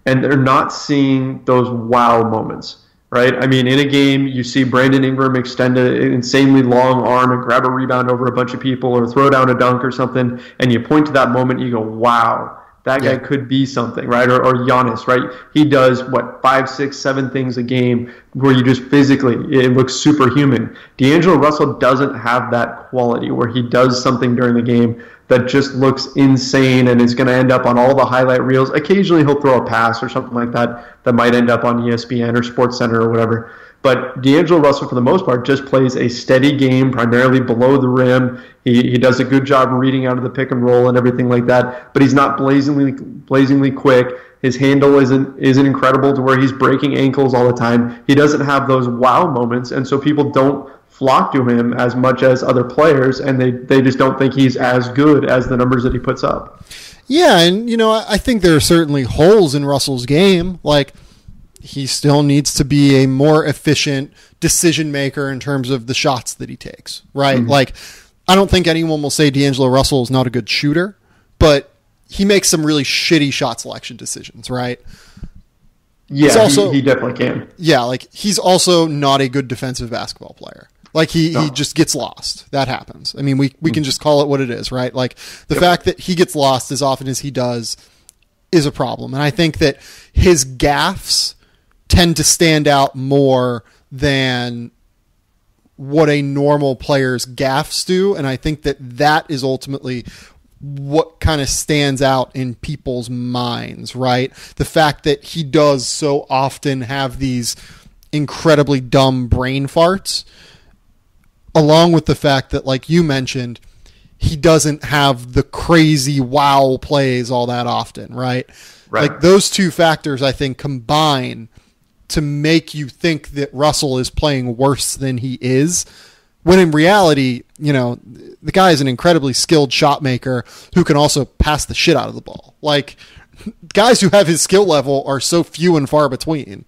and they're not seeing those wow moments, right? I mean, in a game, you see Brandon Ingram extend an insanely long arm and grab a rebound over a bunch of people or throw down a dunk or something, and you point to that moment and you go, wow. That guy could be something, right? Or Giannis, right? He does, 5, 6, 7 things a game where you just physically, it looks superhuman. D'Angelo Russell doesn't have that quality where he does something during the game that just looks insane and is going to end up on all the highlight reels. Occasionally he'll throw a pass or something like that might end up on ESPN or SportsCenter or whatever. But D'Angelo Russell, for the most part, just plays a steady game, primarily below the rim. He does a good job reading out of the pick and roll and everything like that, but he's not blazingly quick. His handle isn't incredible to where he's breaking ankles all the time. He doesn't have those wow moments, and so people don't flock to him as much as other players, and they just don't think he's as good as the numbers that he puts up. Yeah, and I think there are certainly holes in Russell's game. Like, he still needs to be a more efficient decision maker in terms of the shots that he takes, right? Mm-hmm. Like, I don't think anyone will say D'Angelo Russell is not a good shooter, but he makes some really shitty shot selection decisions, right? Yeah, he definitely can. Yeah, like, he's also not a good defensive basketball player. Like, he just gets lost. That happens. I mean, we can just call it what it is, right? Like, the fact that he gets lost as often as he does is a problem. And I think that his gaffes tend to stand out more than what a normal player's gaffes do. And I think that is ultimately what kind of stands out in people's minds, right? The fact that he does so often have these incredibly dumb brain farts, along with the fact that, like you mentioned, he doesn't have the crazy wow plays all that often, right? Like, those two factors, I think, combine to make you think that Russell is playing worse than he is, when in reality, the guy is an incredibly skilled shot maker who can also pass the shit out of the ball. Like, guys who have his skill level are so few and far between.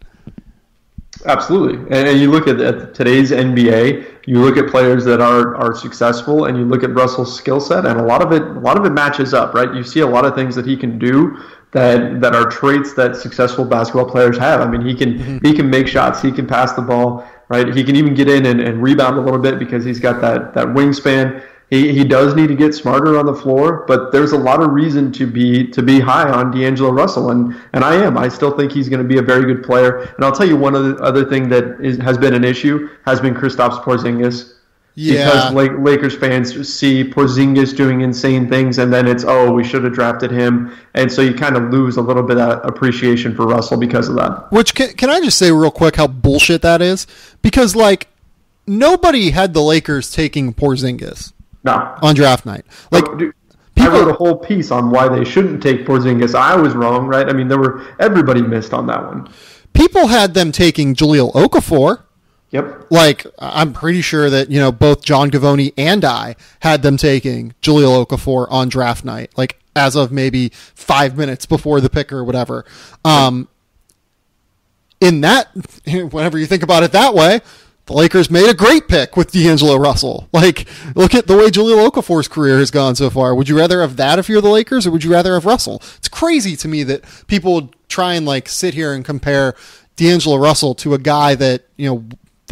Absolutely. And you look at today's NBA, you look at players that are successful, and you look at Russell's skill set, and a lot of it matches up, right? You see a lot of things that he can do that are traits that successful basketball players have. I mean, he can make shots, he can pass the ball, right? He can even get in and rebound a little bit because he's got that wingspan. He does need to get smarter on the floor, but there's a lot of reason to be high on D'Angelo Russell, and I am. I still think he's going to be a very good player. And I'll tell you one other thing that has been an issue has been Kristaps Porzingis. Yeah. Because Lakers fans see Porzingis doing insane things, and then it's, we should have drafted him. And so you kind of lose a little bit of appreciation for Russell because of that. Which, can I just say real quick how bullshit that is? Because, nobody had the Lakers taking Porzingis on draft night. I wrote a whole piece on why they shouldn't take Porzingis. I was wrong, right? I mean, everybody missed on that one. People had them taking Jahlil Okafor. Yep. I'm pretty sure that, both John Gavoni and I had them taking Jahlil Okafor on draft night, as of maybe 5 minutes before the pick or whatever. In that, whenever you think about it that way, the Lakers made a great pick with D'Angelo Russell. Look at the way Jahlil Okafor's career has gone so far. Would you rather have that if you're the Lakers, or would you rather have Russell? It's crazy to me that people would try and sit here and compare D'Angelo Russell to a guy that,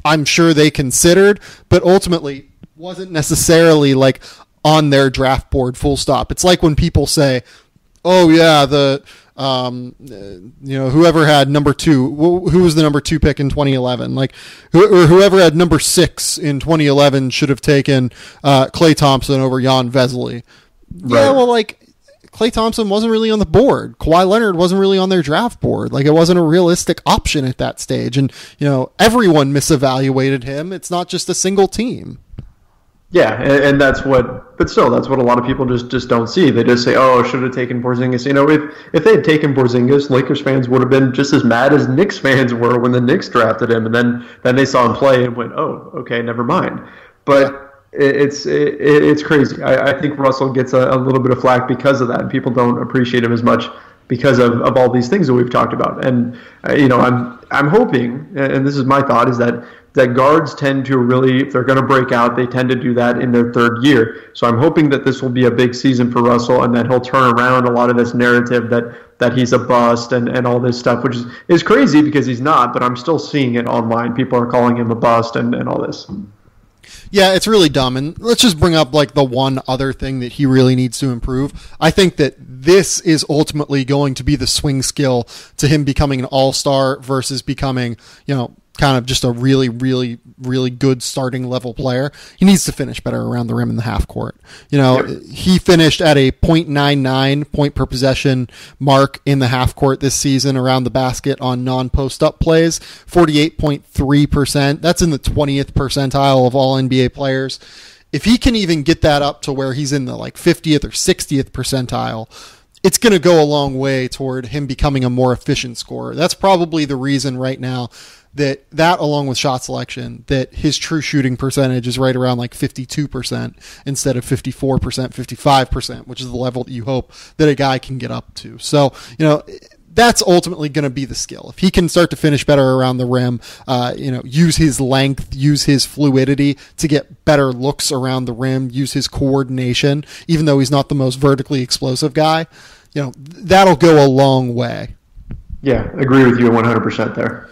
I'm sure they considered, but ultimately wasn't necessarily on their draft board, full stop. It's like when people say, oh yeah, whoever had number 2, who was the number 2 pick in 2011? Whoever had number 6 in 2011 should have taken Klay Thompson over Jan Vesely. Right. Yeah, well, Klay Thompson wasn't really on the board. Kawhi Leonard wasn't really on their draft board. It wasn't a realistic option at that stage. And, everyone misevaluated him. It's not just a single team. Yeah, and that's what a lot of people just don't see. They just say, should have taken Porzingis. If they had taken Porzingis, Lakers fans would have been just as mad as Knicks fans were when the Knicks drafted him. And then they saw him play and went, okay, never mind. But it's crazy. I think Russell gets a little bit of flack because of that, and people don't appreciate him as much because of all these things that we've talked about. And I'm hoping, and this is my thought, is that guards tend to really, if they're going to break out, they tend to do that in their third year. So I'm hoping that this will be a big season for Russell, and that he'll turn around a lot of this narrative that he's a bust and all this stuff, which is crazy because he's not, but I'm still seeing it online. People are calling him a bust and all this. Yeah, it's really dumb. And let's just bring up the one other thing that he really needs to improve. I think that this is ultimately going to be the swing skill to him becoming an all-star versus becoming, kind of just a really, really, really good starting level player. He needs to finish better around the rim in the half court. He finished at a .99 point per possession mark in the half court this season around the basket on non-post up plays, 48.3%. That's in the 20th percentile of all NBA players. If he can even get that up to where he's in the 50th or 60th percentile, it's going to go a long way toward him becoming a more efficient scorer. That's probably the reason right now that along with shot selection, that his true shooting percentage is right around 52% instead of 54%, 55%, which is the level that you hope that a guy can get up to. So, that's ultimately going to be the skill. If he can start to finish better around the rim, use his length, use his fluidity to get better looks around the rim, use his coordination, even though he's not the most vertically explosive guy, that'll go a long way. Yeah, agree with you 100% there.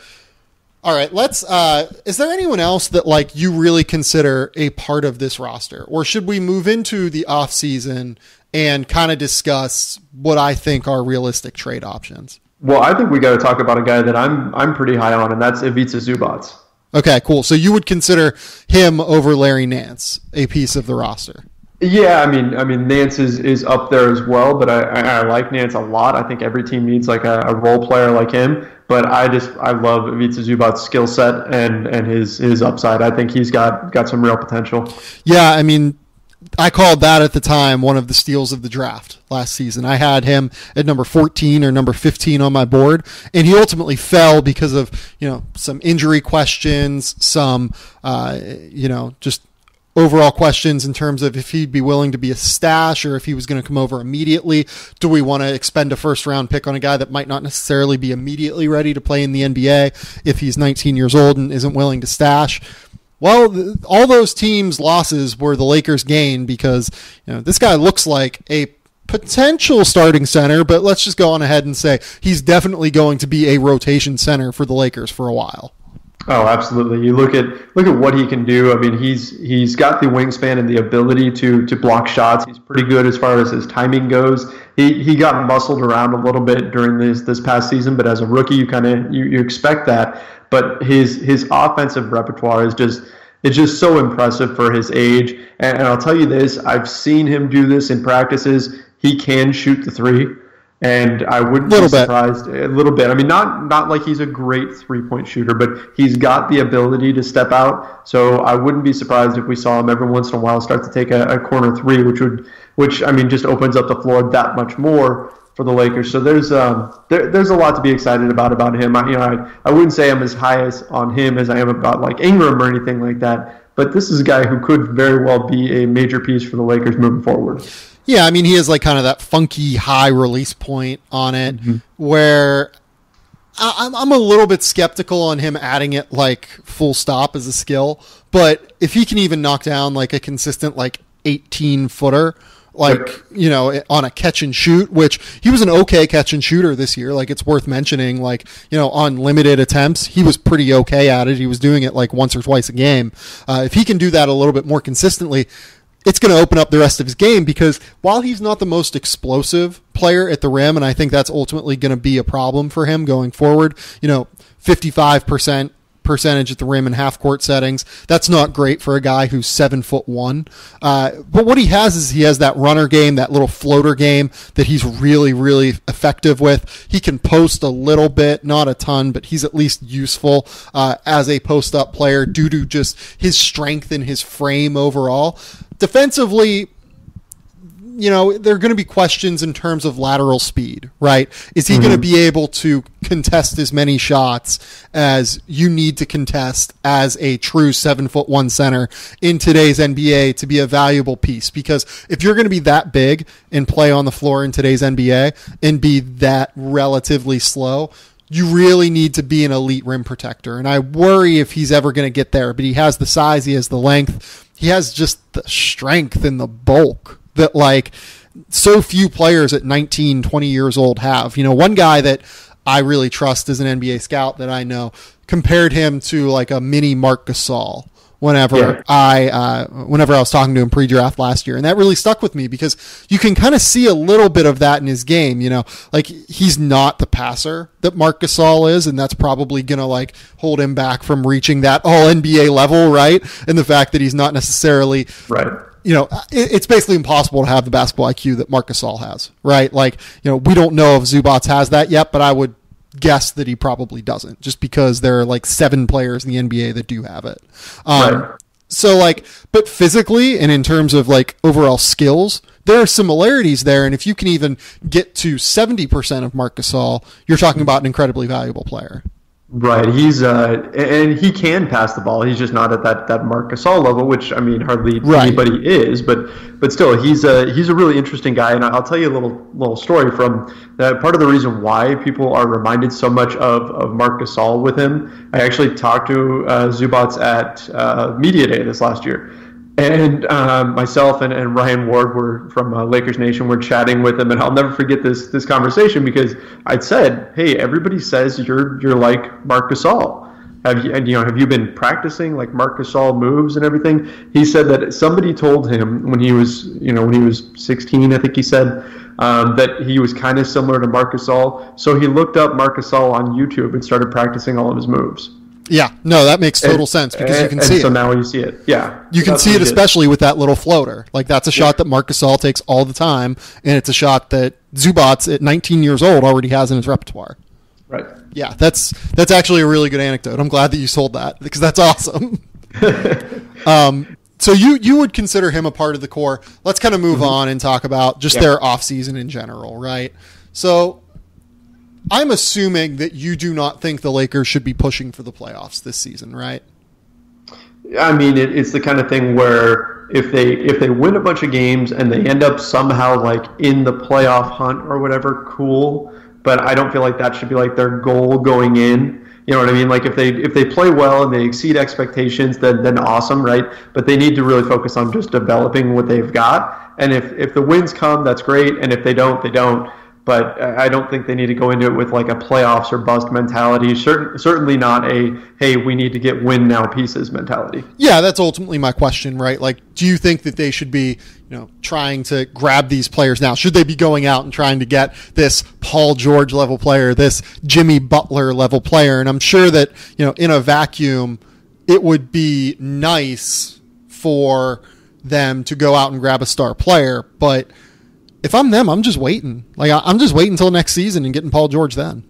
All right, is there anyone else that you really consider a part of this roster? Or should we move into the offseason and kind of discuss what I think are realistic trade options? Well, I think we got to talk about a guy that I'm pretty high on, and that's Ivica Zubac. Okay, cool. So you would consider him over Larry Nance a piece of the roster? Yeah, I mean, Nance is up there as well, but I like Nance a lot. I think every team needs a role player like him. But I love Ivica Zubac's skill set and his upside. I think he's got some real potential. Yeah, I mean, I called that at the time one of the steals of the draft last season. I had him at number 14 or number 15 on my board, and he ultimately fell because of some injury questions, some just overall questions in terms of if he'd be willing to be a stash or if he was going to come over immediately. Do we want to expend a first-round pick on a guy that might not necessarily be immediately ready to play in the NBA if he's 19 years old and isn't willing to stash? Well, all those teams' losses were the Lakers' gain because this guy looks like a potential starting center, but let's just go on ahead and say he's definitely going to be a rotation center for the Lakers for a while. Oh, absolutely. You look at what he can do. I mean, he's got the wingspan and the ability to block shots. He's pretty good as far as his timing goes. He got muscled around a little bit during this past season, but as a rookie, you expect that. But his offensive repertoire is just so impressive for his age. And I'll tell you this, I've seen him do this in practices. He can shoot the three. And I wouldn't be surprised a little bit. I mean, not like he's a great three-point shooter, but he's got the ability to step out. So I wouldn't be surprised if we saw him every once in a while start to take a corner three, which just opens up the floor that much more for the Lakers. So there's a lot to be excited about him. I wouldn't say I'm as high on him as I am about Ingram or anything like that. But this is a guy who could very well be a major piece for the Lakers moving forward. Yeah, I mean, he has kind of that funky high release point on it where I'm a little bit skeptical on him adding it full stop as a skill. But if he can even knock down a consistent 18-footer, on a catch and shoot, which he was an okay catch and shooter this year. It's worth mentioning, on limited attempts, he was pretty okay at it. He was doing it once or twice a game. If he can do that a little bit more consistently, it's going to open up the rest of his game because while he's not the most explosive player at the rim, and I think that's ultimately going to be a problem for him going forward, 55% percentage at the rim in half-court settings. That's not great for a guy who's 7'1". But what he has is he has that runner game, that little floater game that he's really, really effective with. He can post a little bit, not a ton, but he's at least useful as a post-up player due to just his strength and his frame overall. Defensively, there are going to be questions in terms of lateral speed, right? Is he going to be able to contest as many shots as you need to contest as a true 7'1" center in today's NBA to be a valuable piece? Because if you're going to be that big and play on the floor in today's NBA and be that relatively slow, you really need to be an elite rim protector. And I worry if he's ever going to get there, but he has the size, he has the length, he has just the strength and the bulk that so few players at 19, 20 years old have. One guy that I really trust as an NBA scout that I know compared him to a mini Marc Gasol whenever I was talking to him pre-draft last year. And that really stuck with me because you can kind of see a little bit of that in his game, like he's not the passer that Marc Gasol is, and that's probably going to like hold him back from reaching that all NBA level, right? And the fact that he's not necessarily right. It's basically impossible to have the basketball IQ that Marc Gasol has, right? Like, we don't know if Zubac has that yet, but I would guess that he probably doesn't, just because there are like 7 players in the NBA that do have it. Right. So like, but physically and in terms of like overall skills, there are similarities there. And if you can even get to 70% of Marc Gasol, you're talking about an incredibly valuable player. Right. He's and he can pass the ball. He's just not at that Marc Gasol level, which hardly anybody is. But still, he's a really interesting guy. And I'll tell you a little story from that. Part of the reason why people are reminded so much of Marc Gasol with him. I actually talked to Zubac at Media Day this last year. And myself and Ryan Ward were from Lakers Nation. We're chatting with him, and I'll never forget this conversation because I'd said, "Hey, everybody says you're like Marc Gasol. Have you been practicing like Marc Gasol moves and everything?" He said that somebody told him when he was 16, I think he said, that he was kind of similar to Marc Gasol. So he looked up Marc Gasol on YouTube and started practicing all of his moves. Yeah, no, that makes total sense because you can see it. So now you see it. Yeah. You can see it especially with that little floater. Like that's a shot that Marc Gasol takes all the time, and it's a shot that Zubac at 19 years old already has in his repertoire. Right. Yeah, that's actually a really good anecdote. I'm glad that you sold that because that's awesome. So you would consider him a part of the core. Let's kind of move on and talk about just their offseason in general, right? So I'm assuming that you do not think the Lakers should be pushing for the playoffs this season, right? It's the kind of thing where if they win a bunch of games and they end up somehow like in the playoff hunt or whatever, cool. But I don't feel like that should be like their goal going in. You know what I mean? Like if they play well and they exceed expectations, then awesome, right? But they need to really focus on just developing what they've got. And if the wins come, that's great. And if they don't, they don't. But I don't think they need to go into it with like a playoffs or bust mentality. Certainly not a, hey, we need to get win now pieces mentality. Yeah, that's ultimately my question, right? Like, do you think that they should be, trying to grab these players now? Should they be going out and trying to get this Paul George level player, this Jimmy Butler level player? And I'm sure that, in a vacuum, it would be nice for them to go out and grab a star player, but if I'm them, I'm just waiting. Like I'm just waiting until next season and getting Paul George then.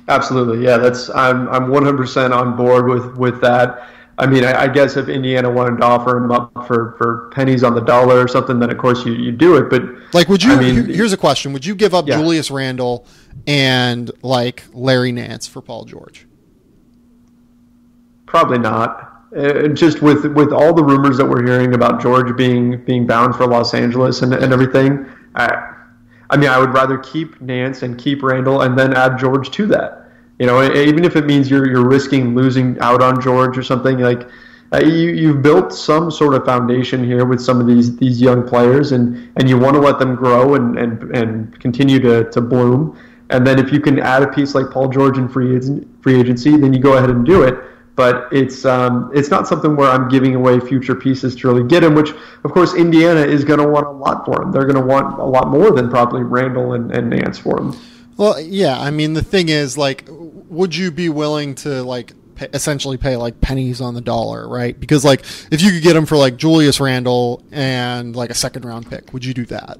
Absolutely, yeah. I'm 100% on board with that. I guess if Indiana wanted to offer him up for pennies on the dollar or something, then of course you do it. But like, would you? Here's a question: would you give up Julius Randle and like Larry Nance for Paul George? Probably not. Just with all the rumors that we're hearing about George being bound for Los Angeles and everything. I would rather keep Nance and keep Randall and then add George to that. Even if it means you're risking losing out on George or something, like you've built some sort of foundation here with some of these young players, and you want to let them grow and continue to bloom. And then if you can add a piece like Paul George in free agency, then you go ahead and do it. But it's not something where I'm giving away future pieces to really get him, which, of course, Indiana is going to want a lot for him. They're going to want a lot more than probably Randall and Nance for him. Well, yeah. The thing is, like, would you be willing to, like, essentially pay, like, pennies on the dollar, right? Because, like, if you could get him for, like, Julius Randle and, like, a second-round pick, would you do that?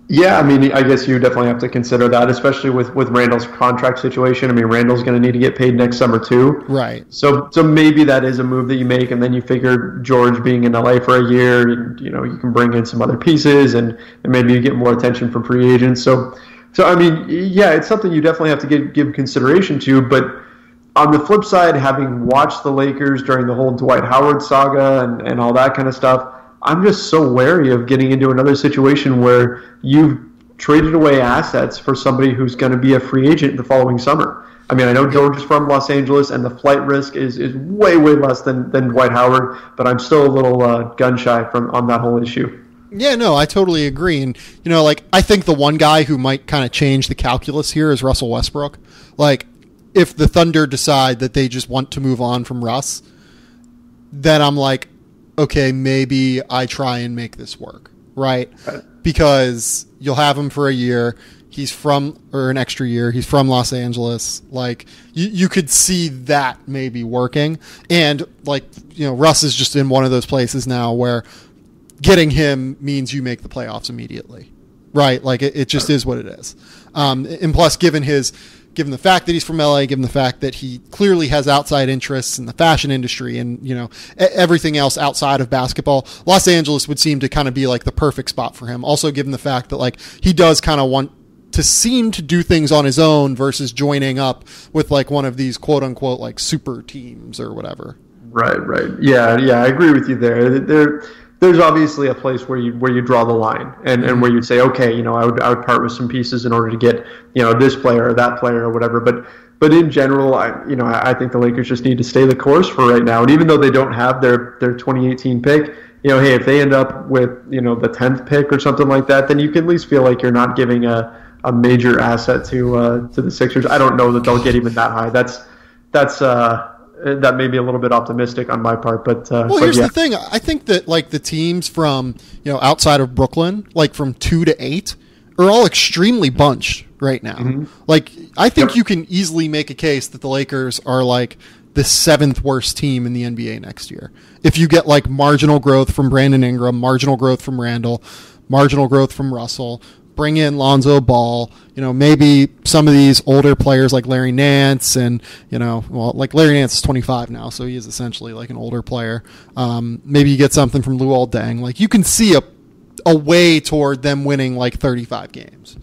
Yeah, I guess you definitely have to consider that, especially with Randall's contract situation. Randall's going to need to get paid next summer too. Right. So maybe that is a move that you make, and then you figure George being in LA for a year, and you can bring in some other pieces, and maybe you get more attention from free agents. So yeah, it's something you definitely have to give consideration to. But on the flip side, having watched the Lakers during the whole Dwight Howard saga and all that kind of stuff, I'm just so wary of getting into another situation where you've traded away assets for somebody who's going to be a free agent the following summer. I know George is from Los Angeles, and the flight risk is way, way less than Dwight Howard, but I'm still a little gun-shy on that whole issue. Yeah, no, I totally agree. And, I think the one guy who might kind of change the calculus here is Russell Westbrook. Like, if the Thunder decide that they just want to move on from Russ, then I'm like, okay, maybe I try and make this work, right? Because you'll have him for a year. Or an extra year. He's from Los Angeles. Like, you could see that maybe working. And, like, Russ is just in one of those places now where getting him means you make the playoffs immediately, right? Like, it just is what it is. And plus, given the fact that he's from LA, given the fact that he clearly has outside interests in the fashion industry and, everything else outside of basketball, Los Angeles would seem to kind of be like the perfect spot for him. Also, given the fact that, like, he does kind of want to seem to do things on his own versus joining up with, like, one of these quote unquote, like, super teams or whatever. Right. Yeah, I agree with you there. There's obviously a place where you draw the line and where you'd say, okay, I would part with some pieces in order to get, this player or that player or whatever. But in general, I think the Lakers just need to stay the course for right now. And even though they don't have their 2018 pick, hey, if they end up with, the 10th pick or something like that, then you can at least feel like you're not giving a major asset to the Sixers. I don't know that they'll get even that high. That may be a little bit optimistic on my part, but here's the thing. I think that, like, the teams from outside of Brooklyn, like from 2 to 8, are all extremely bunched right now. Mm-hmm. Like, I think you can easily make a case that the Lakers are like the 7th worst team in the NBA next year. If you get, like, marginal growth from Brandon Ingram, marginal growth from Randle, marginal growth from Russell, bring in Lonzo Ball, maybe some of these older players like Larry Nance and, like Larry Nance is 25 now, so he is essentially like an older player. Maybe you get something from Luol Deng. Like, you can see a way toward them winning like 35 games.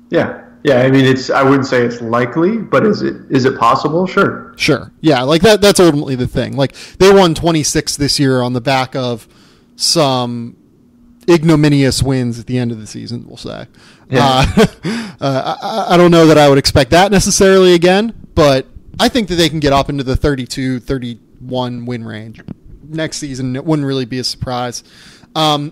Yeah. I mean, I wouldn't say it's likely, but is it possible? Sure. Yeah. Like that's ultimately the thing. Like, they won 26 this year on the back of some ignominious wins at the end of the season, we'll say. Yeah. I don't know that I would expect that necessarily again, but I think that they can get up into the 32, 31 win range next season. It wouldn't really be a surprise. Are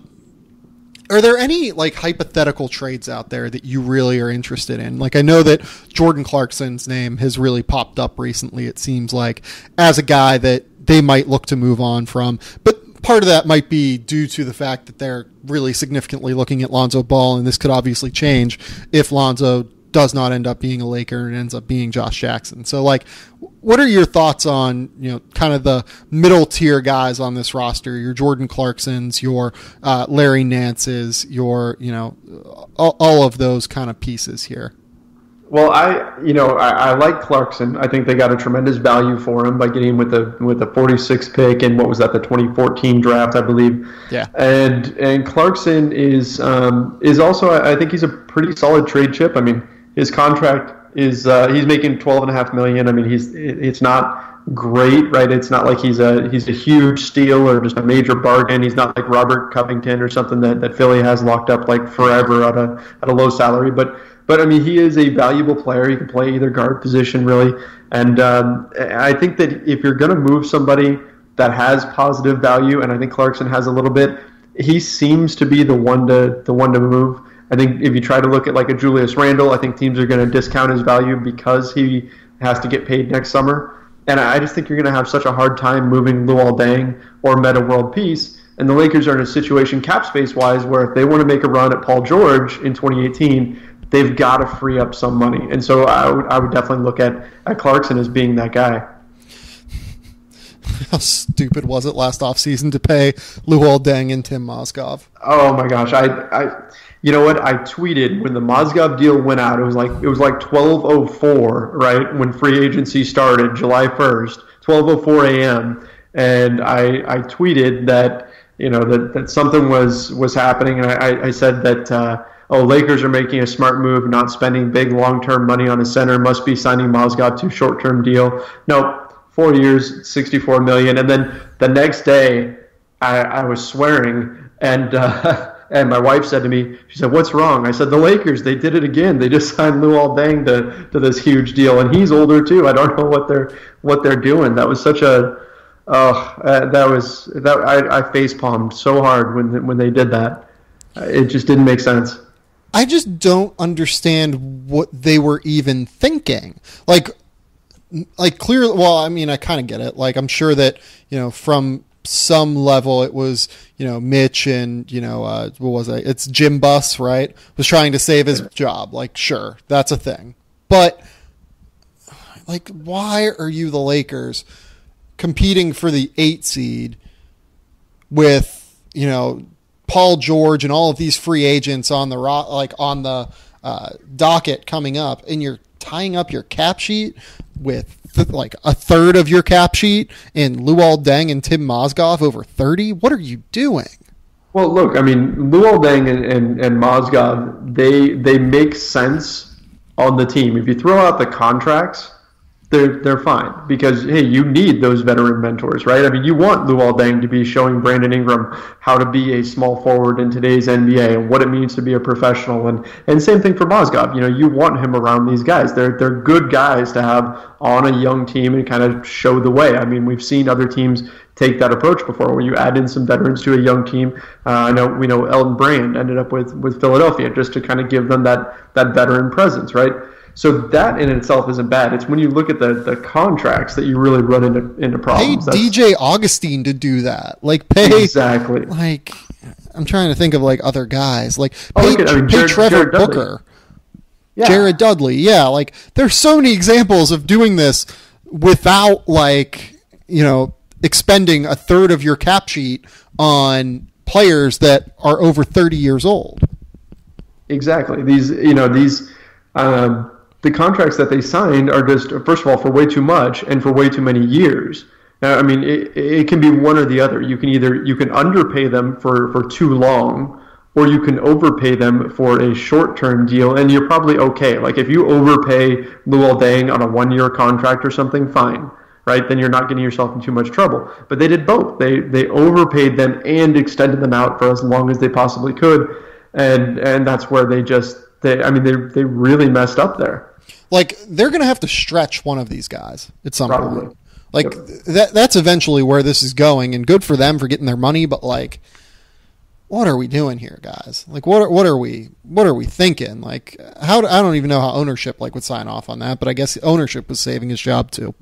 there any, like, hypothetical trades out there that you really are interested in? Like, I know that Jordan Clarkson's name has really popped up recently, it seems like, as a guy that they might look to move on from, but part of that might be due to the fact that they're really significantly looking at Lonzo Ball, and this could obviously change if Lonzo does not end up being a Laker and ends up being Josh Jackson. So, like, what are your thoughts on, kind of the middle tier guys on this roster, your Jordan Clarksons, your Larry Nances, your, all of those kind of pieces here? Well, I like Clarkson. I think they got a tremendous value for him by getting him with the 46th pick, and what was that, the 2014 draft, I believe. Yeah. And Clarkson is also, I think he's a pretty solid trade chip. I mean, his contract is he's making $12.5 million. I mean, it's not great, right? It's not like he's a huge steal or just a major bargain. He's not like Robert Covington or something that Philly has locked up like forever at a low salary, But I mean, he is a valuable player. He can play either guard position, really. And I think that if you're going to move somebody that has positive value, and I think Clarkson has a little bit, he seems to be the one to move. I think if you try to look at like a Julius Randle, I think teams are going to discount his value because he has to get paid next summer. And I just think you're going to have such a hard time moving Luol Deng or Meta World Peace. And the Lakers are in a situation cap space wise where if they want to make a run at Paul George in 2018. They've got to free up some money. And so I would definitely look at Clarkson as being that guy. How stupid was it last offseason to pay Luol Deng and Tim Mozgov? Oh my gosh. You know what? I tweeted when the Mozgov deal went out, it was like 12:04, right? When free agency started, July 1st, 12:04 a.m. And I tweeted that, that something was happening. And I said that, Lakers are making a smart move, not spending big long-term money on a center, must be signing Mozgov to a short-term deal. Nope, 4 years, $64 million. And then the next day, I was swearing, and my wife said to me, she said, "What's wrong?" I said, "The Lakers, they did it again. They just signed Luol Deng to this huge deal, and he's older too. I don't know what they're doing." That was such a I facepalmed so hard when they did that. It just didn't make sense. I just don't understand what they were even thinking. Like clearly, well, I mean, I kind of get it. Like, I'm sure that, from some level it was, Mitch and, what was it? It's Jim Buss, right? Was trying to save his job. Like, sure, that's a thing. But, like, why are you the Lakers competing for the 8 seed with, Paul George and all of these free agents on the docket coming up, and you're tying up your cap sheet with like a third of your cap sheet in Luol Deng and Tim Mozgov over 30? What are you doing? Well, look, I mean, Luol Deng and Mozgov, they make sense on the team. If you throw out the contracts, they're fine because, hey, you need those veteran mentors, right? I mean, you want Luol Deng to be showing Brandon Ingram how to be a small forward in today's NBA and what it means to be a professional, and same thing for Mozgov. You want him around these guys. They're good guys to have on a young team and kind of show the way. I mean, we've seen other teams take that approach before, where you add in some veterans to a young team. I know we know Elton Brand ended up with Philadelphia just to kind of give them that veteran presence, right? So that in itself isn't bad. It's when you look at the contracts that you really run into problems. Pay DJ Augustine to do that. Like, pay exactly. Like, I'm trying to think of like other guys. Like, pay Jared Trevor Booker, Jared Dudley. Yeah, like there's so many examples of doing this without like expending a third of your cap sheet on players that are over 30 years old. Exactly. The contracts that they signed are just, first of all, for way too much and for way too many years. Now, I mean, it can be one or the other. You can underpay them for too long, or you can overpay them for a short-term deal, and you're probably okay. Like, if you overpay Luol Deng on a 1-year contract or something, fine, right? Then you're not getting yourself in too much trouble. But they did both. They overpaid them and extended them out for as long as they possibly could, and that's where they really messed up there. Like, they're going to have to stretch one of these guys at some point. Like, that's eventually where this is going, and good for them for getting their money, but, like, what are we doing here, guys? Like, what are we thinking? Like, I don't even know how ownership, like, would sign off on that, but I guess ownership was saving his job, too.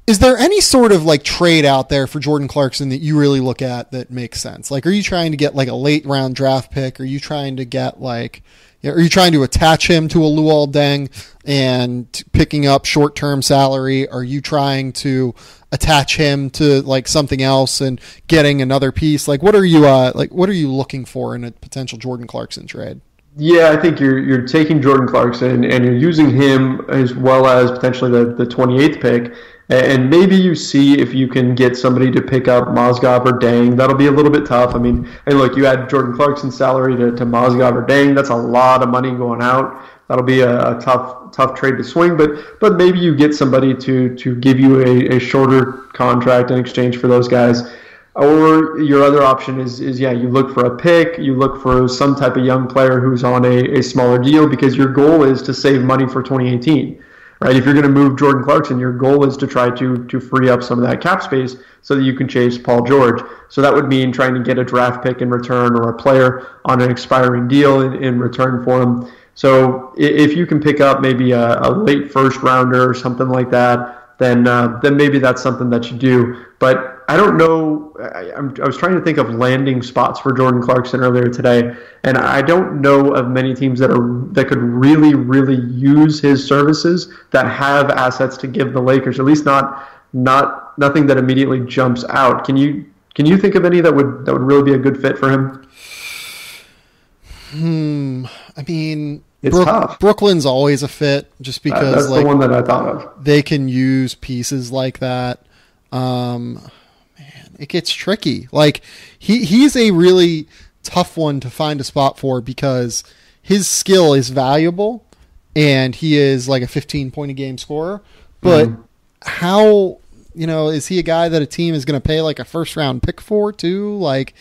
Is there any sort of, like, trade out there for Jordan Clarkson that you really look at that makes sense? Like, are you trying to get, like, a late-round draft pick? Are you trying to get, like... Are you trying to attach him to a Luol Deng and picking up short-term salary? Are you trying to attach him to like something else and getting another piece? Like, what are you looking for in a potential Jordan Clarkson trade? Yeah, I think you're taking Jordan Clarkson and you're using him as well as potentially the 28th pick. And maybe you see if you can get somebody to pick up Mozgov or Deng. That'll be a little bit tough. I mean, and look, you add Jordan Clarkson's salary to Mozgov or Deng. That's a lot of money going out. That'll be a tough trade to swing. But maybe you get somebody to give you a shorter contract in exchange for those guys. Or your other option is you look for a pick. You look for some type of young player who's on a smaller deal because your goal is to save money for 2018. Right? If you're going to move Jordan Clarkson, your goal is to try to free up some of that cap space so that you can chase Paul George. So that would mean trying to get a draft pick in return or a player on an expiring deal in return for him. So if you can pick up maybe a late first rounder or something like that, then maybe that's something that you do. But I don't know. I was trying to think of landing spots for Jordan Clarkson earlier today, and I don't know of many teams that could really, really use his services that have assets to give the Lakers. At least nothing that immediately jumps out. Can you think of any that would really be a good fit for him? I mean, it's tough. Brooklyn's always a fit, just because that's the one that I thought of. They can use pieces like that. It gets tricky. Like he's a really tough one to find a spot for because his skill is valuable and he is like a 15-point a game scorer. But how, is he a guy that a team is going to pay like a first round pick for too? Like,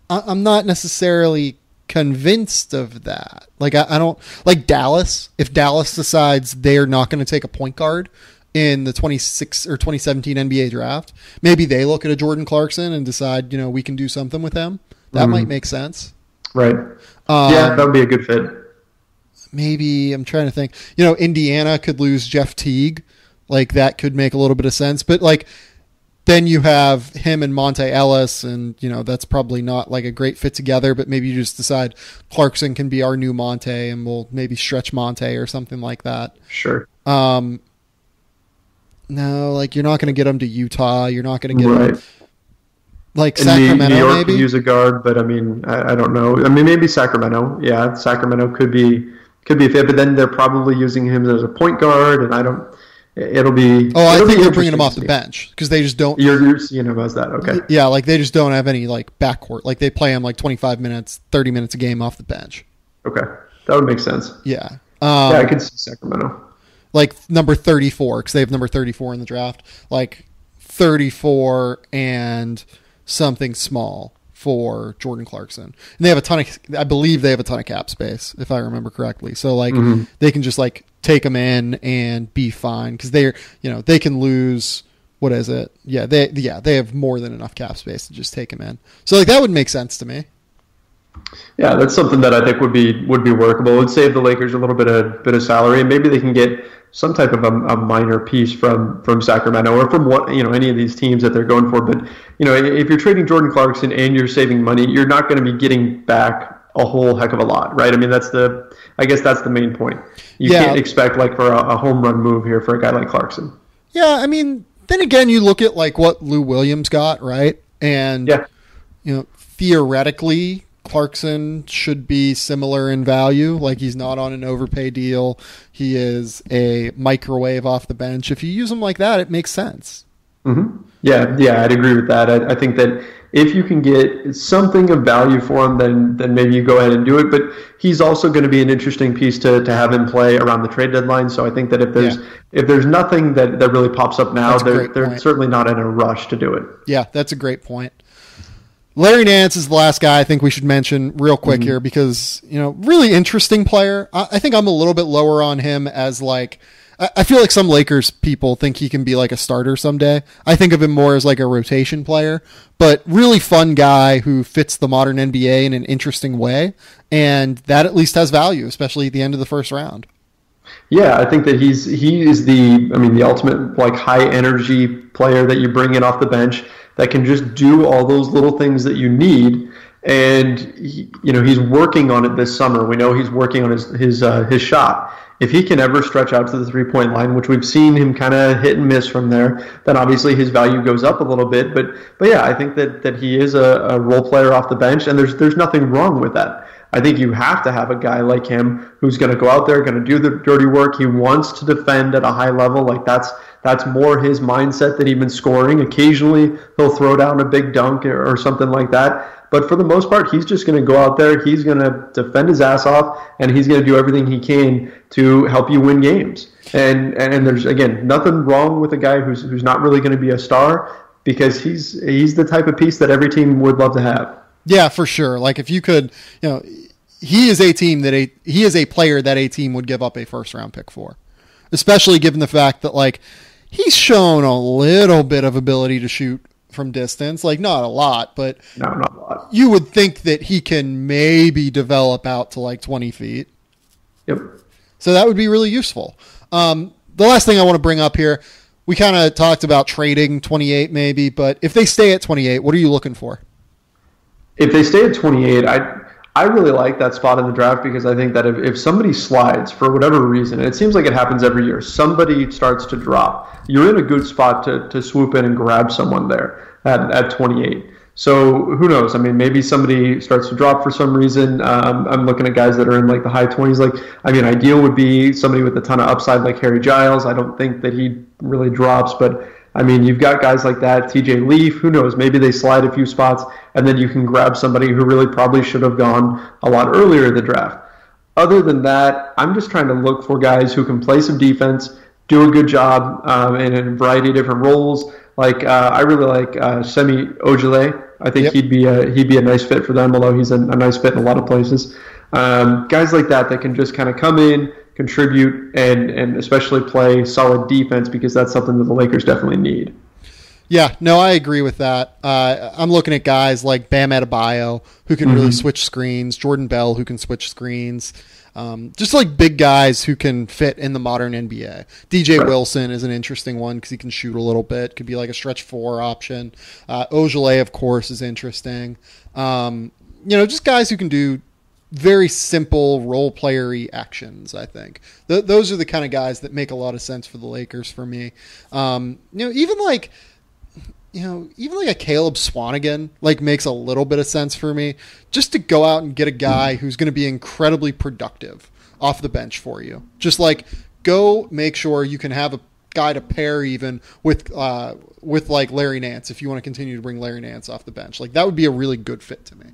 I'm not necessarily convinced of that. Like, I don't like Dallas. If Dallas decides they're not going to take a point guard in the 2017 NBA draft, maybe they look at a Jordan Clarkson and decide, we can do something with him. That might make sense. Right. Yeah, that would be a good fit. Maybe I'm trying to think, Indiana could lose Jeff Teague. Like that could make a little bit of sense, but like then you have him and Monte Ellis, and that's probably not like a great fit together, but maybe you just decide Clarkson can be our new Monte, and we'll maybe stretch Monte or something like that. Sure. No, like you're not going to get him to Utah. You're not going to get him like Sacramento. New York maybe could use a guard, but I don't know. I mean, maybe Sacramento. Yeah, Sacramento could be a fit, but then they're probably using him as a point guard, and I think they're bringing him off the bench because they just don't. You're seeing him as that, okay? Yeah, like they just don't have any like backcourt. Like they play him like 25 minutes, 30 minutes a game off the bench. Okay, that would make sense. Yeah, I could see Sacramento. Like number 34 because they have number 34 in the draft. Like 34 and something small for Jordan Clarkson. And they have I believe they have a ton of cap space, if I remember correctly. So like they can just like take them in and be fine because they can lose. What is it? Yeah, they have more than enough cap space to just take them in. So like that would make sense to me. Yeah, that's something that I think would be workable. It would save the Lakers a little bit of salary, and maybe they can get some type of a minor piece from Sacramento or from any of these teams that they're going for. But if you're trading Jordan Clarkson and you're saving money, you're not going to be getting back a whole heck of a lot, right? I mean, I guess that's the main point. You can't expect like for a home run move here for a guy like Clarkson. Yeah, I mean, then again, you look at like what Lou Williams got, right? And theoretically, Clarkson should be similar in value. Like he's not on an overpay deal. He is a microwave off the bench. If you use him like that, it makes sense. Mm-hmm. Yeah, I'd agree with that. I think that if you can get something of value for him, then maybe you go ahead and do it. But he's also going to be an interesting piece to have him play around the trade deadline. So I think that if there's nothing that really pops up now, they're certainly not in a rush to do it. Yeah, that's a great point. Larry Nance is the last guy I think we should mention real quick here because, really interesting player. I think I'm a little bit lower on him as like, I feel like some Lakers people think he can be like a starter someday. I think of him more as like a rotation player, but really fun guy who fits the modern NBA in an interesting way. And that at least has value, especially at the end of the first round. Yeah, I think that he is the ultimate like high energy player that you bring in off the bench that can just do all those little things that you need. And he's working on it this summer. We know he's working on his shot. If he can ever stretch out to the 3-point line, which we've seen him kind of hit and miss from there, then obviously his value goes up a little bit. But yeah, I think that he is a role player off the bench, and there's nothing wrong with that. I think you have to have a guy like him who's going to go out there, going to do the dirty work. He wants to defend at a high level. Like that's more his mindset that he's been scoring. Occasionally he'll throw down a big dunk or something like that. But for the most part, he's just going to go out there. He's going to defend his ass off, and he's going to do everything he can to help you win games. And there's, again, nothing wrong with a guy who's not really going to be a star because he's the type of piece that every team would love to have. Yeah, for sure. Like if you could, he is a player that a team would give up a first-round pick for, especially given the fact that like he's shown a little bit of ability to shoot from distance, like not a lot, but no, not a lot. You would think that he can maybe develop out to like 20 feet. Yep. So that would be really useful. The last thing I want to bring up here, we kind of talked about trading 28 maybe, but if they stay at 28, what are you looking for? If they stay at 28, I really like that spot in the draft because I think that if somebody slides for whatever reason, and it seems like it happens every year, somebody starts to drop, you're in a good spot to swoop in and grab someone there at 28. So who knows? I mean, maybe somebody starts to drop for some reason. I'm looking at guys that are in like the high 20s. Ideal would be somebody with a ton of upside like Harry Giles. I don't think that he really drops, but you've got guys like that, TJ Leaf, who knows, maybe they slide a few spots, and then you can grab somebody who really probably should have gone a lot earlier in the draft. Other than that, I'm just trying to look for guys who can play some defense, do a good job in a variety of different roles. I really like Semi Ojeleye. I think he'd be a nice fit for them, although he's a nice fit in a lot of places. Guys like that can just kind of come in, contribute, and especially play solid defense because that's something that the Lakers definitely need. Yeah, no, I agree with that. I'm looking at guys like Bam Adebayo, who can really switch screens, Jordan Bell, who can switch screens, just like big guys who can fit in the modern NBA. DJ Wilson is an interesting one because he can shoot a little bit, could be like a stretch 4 option. Ojale, of course, is interesting. Just guys who can do very simple role player-y actions, I think. Those are the kind of guys that make a lot of sense for the Lakers for me. Even like a Caleb Swanigan makes a little bit of sense for me, just to go out and get a guy who's going to be incredibly productive off the bench for you. Just go make sure you can have a guy to pair even with Larry Nance if you want to continue to bring Larry Nance off the bench. That would be a really good fit to me.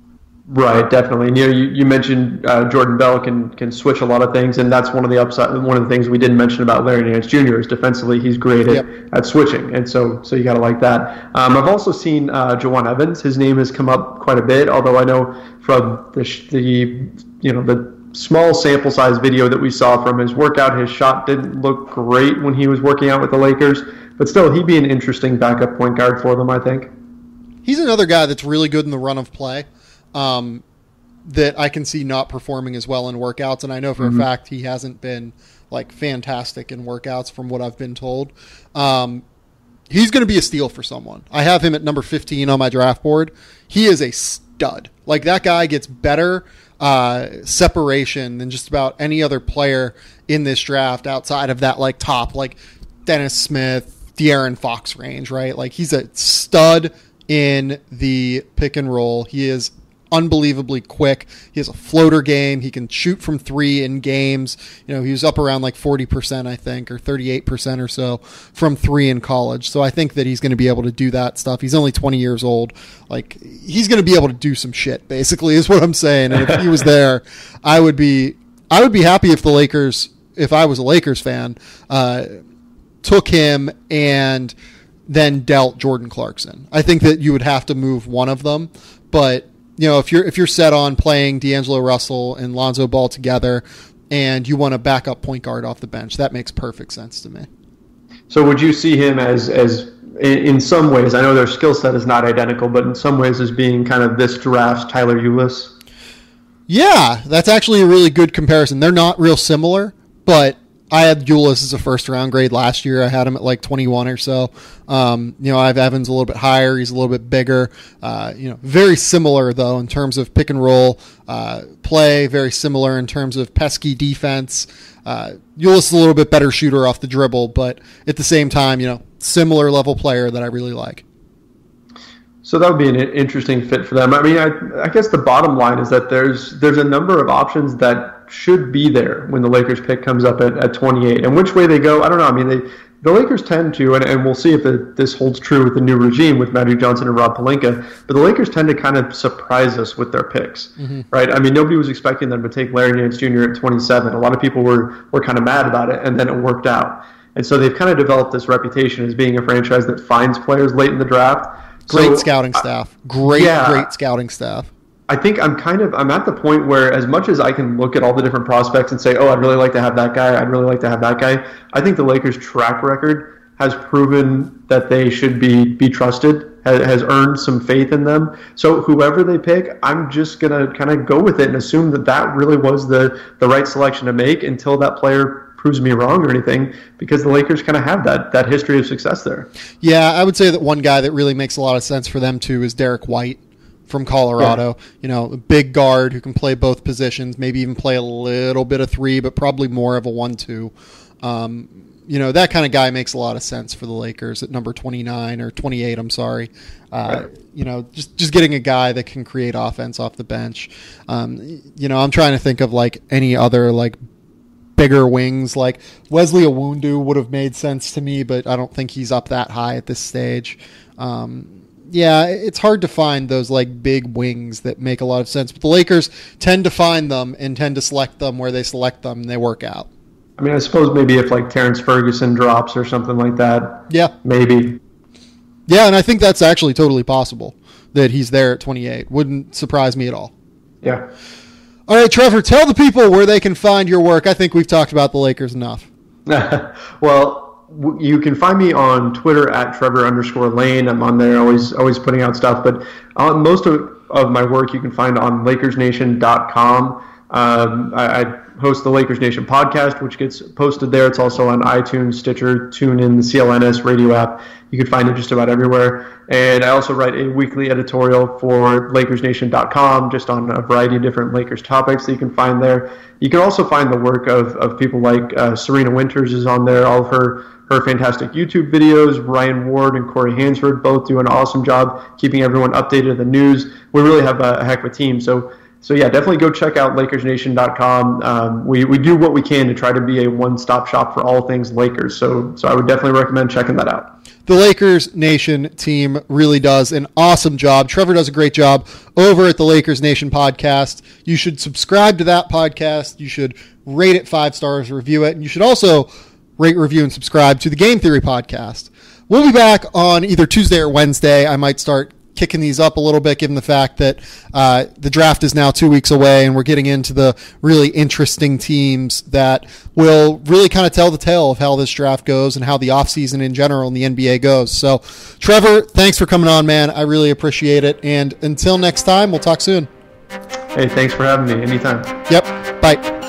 Right, definitely. And, you mentioned Jordan Bell can switch a lot of things, and that's one of the things we didn't mention about Larry Nance Jr. is defensively he's great at switching, and so you got to like that. I've also seen Jawan Evans. His name has come up quite a bit, although I know from the small sample size video that we saw from his workout, his shot didn't look great when he was working out with the Lakers, but still he'd be an interesting backup point guard for them, I think. He's another guy that's really good in the run of play. That I can see not performing as well in workouts, and I know for a fact he hasn't been fantastic in workouts from what I've been told. He's going to be a steal for someone. I have him at number 15 on my draft board. He is a stud. That guy gets better separation than just about any other player in this draft outside of that top Dennis Smith, De'Aaron Fox range, right? He's a stud in the pick and roll. He is unbelievably quick. He has a floater game. He can shoot from 3 in games. He was up around 40%, I think, or 38% or so from 3 in college. So I think that he's going to be able to do that stuff. He's only 20 years old. He's going to be able to do some shit, basically, is what I'm saying. And if he was there, I would be happy if if I was a Lakers fan, took him and then dealt Jordan Clarkson. I think that you would have to move one of them, but if you're set on playing D'Angelo Russell and Lonzo Ball together and you want a backup point guard off the bench, that makes perfect sense to me. So would you see him as in some ways, I know their skill set is not identical, but in some ways as being kind of this draft's Tyler Ulis? Yeah, that's actually a really good comparison. They're not real similar, but I had Ulis as a first-round grade last year. I had him at 21 or so. I have Evans a little bit higher. He's a little bit bigger. Very similar, though, in terms of pick-and-roll play. Very similar in terms of pesky defense. Ulis is a little bit better shooter off the dribble, but at the same time, similar level player that I really like. So that would be an interesting fit for them. I mean, I guess the bottom line is that there's a number of options that should be there when the Lakers pick comes up at 28. And which way they go, I don't know. I mean, the Lakers tend to, and we'll see if this holds true with the new regime with Magic Johnson and Rob Pelinka, but the Lakers tend to kind of surprise us with their picks, right? I mean, nobody was expecting them to take Larry Nance Jr. at 27. A lot of people were kind of mad about it, and then it worked out. And so they've kind of developed this reputation as being a franchise that finds players late in the draft. Great scouting staff. Great scouting staff. I think I'm at the point where as much as I can look at all the different prospects and say, oh, I'd really like to have that guy, I'd really like to have that guy, I think the Lakers' track record has proven that they should be trusted, has earned some faith in them. So whoever they pick, I'm just going to kind of go with it and assume that really was the right selection to make until that player proves me wrong or anything, because the Lakers kind of have that history of success there. Yeah, I would say that one guy that really makes a lot of sense for them too is Derek White from Colorado. Yeah. A big guard who can play both positions, maybe even play a little bit of 3, but probably more of a 1-2. That kind of guy makes a lot of sense for the Lakers at number 29 or 28. I'm sorry. Right. Just getting a guy that can create offense off the bench. I'm trying to think of any other bigger wings. Wesley Iwundu would have made sense to me, but I don't think he's up that high at this stage. It's hard to find those big wings that make a lot of sense, but the Lakers tend to find them and tend to select them where they select them and they work out. I mean, I suppose maybe if Terrence Ferguson drops or something like that. Yeah. Maybe. Yeah, and I think that's actually totally possible that he's there at 28. Wouldn't surprise me at all. Yeah. All right, Trevor, tell the people where they can find your work. I think we've talked about the Lakers enough. Well, you can find me on Twitter at Trevor_Lane. I'm on there, always putting out stuff. But most of my work you can find on LakersNation.com. I host the Lakers Nation podcast, which gets posted there. It's also on iTunes, Stitcher, TuneIn, the CLNS radio app. You can find it just about everywhere. And I also write a weekly editorial for LakersNation.com, just on a variety of different Lakers topics that you can find there. You can also find the work of people like Serena Winters is on there, all of her fantastic YouTube videos. Ryan Ward and Corey Hansford both do an awesome job keeping everyone updated on the news. We really have a heck of a team. So yeah, definitely go check out LakersNation.com. We do what we can to try to be a one-stop shop for all things Lakers. So I would definitely recommend checking that out. The Lakers Nation team really does an awesome job. Trevor does a great job over at the Lakers Nation podcast. You should subscribe to that podcast. You should rate it 5 stars, review it, and you should also rate, review, and subscribe to the Game Theory podcast. We'll be back on either Tuesday or Wednesday. I might start kicking these up a little bit, given the fact that the draft is now 2 weeks away, and we're getting into the really interesting teams that will really kind of tell the tale of how this draft goes and how the offseason in general in the NBA goes. So, Trevor, thanks for coming on, man. I really appreciate it. And until next time, we'll talk soon. Hey, thanks for having me. Anytime. Yep. Bye.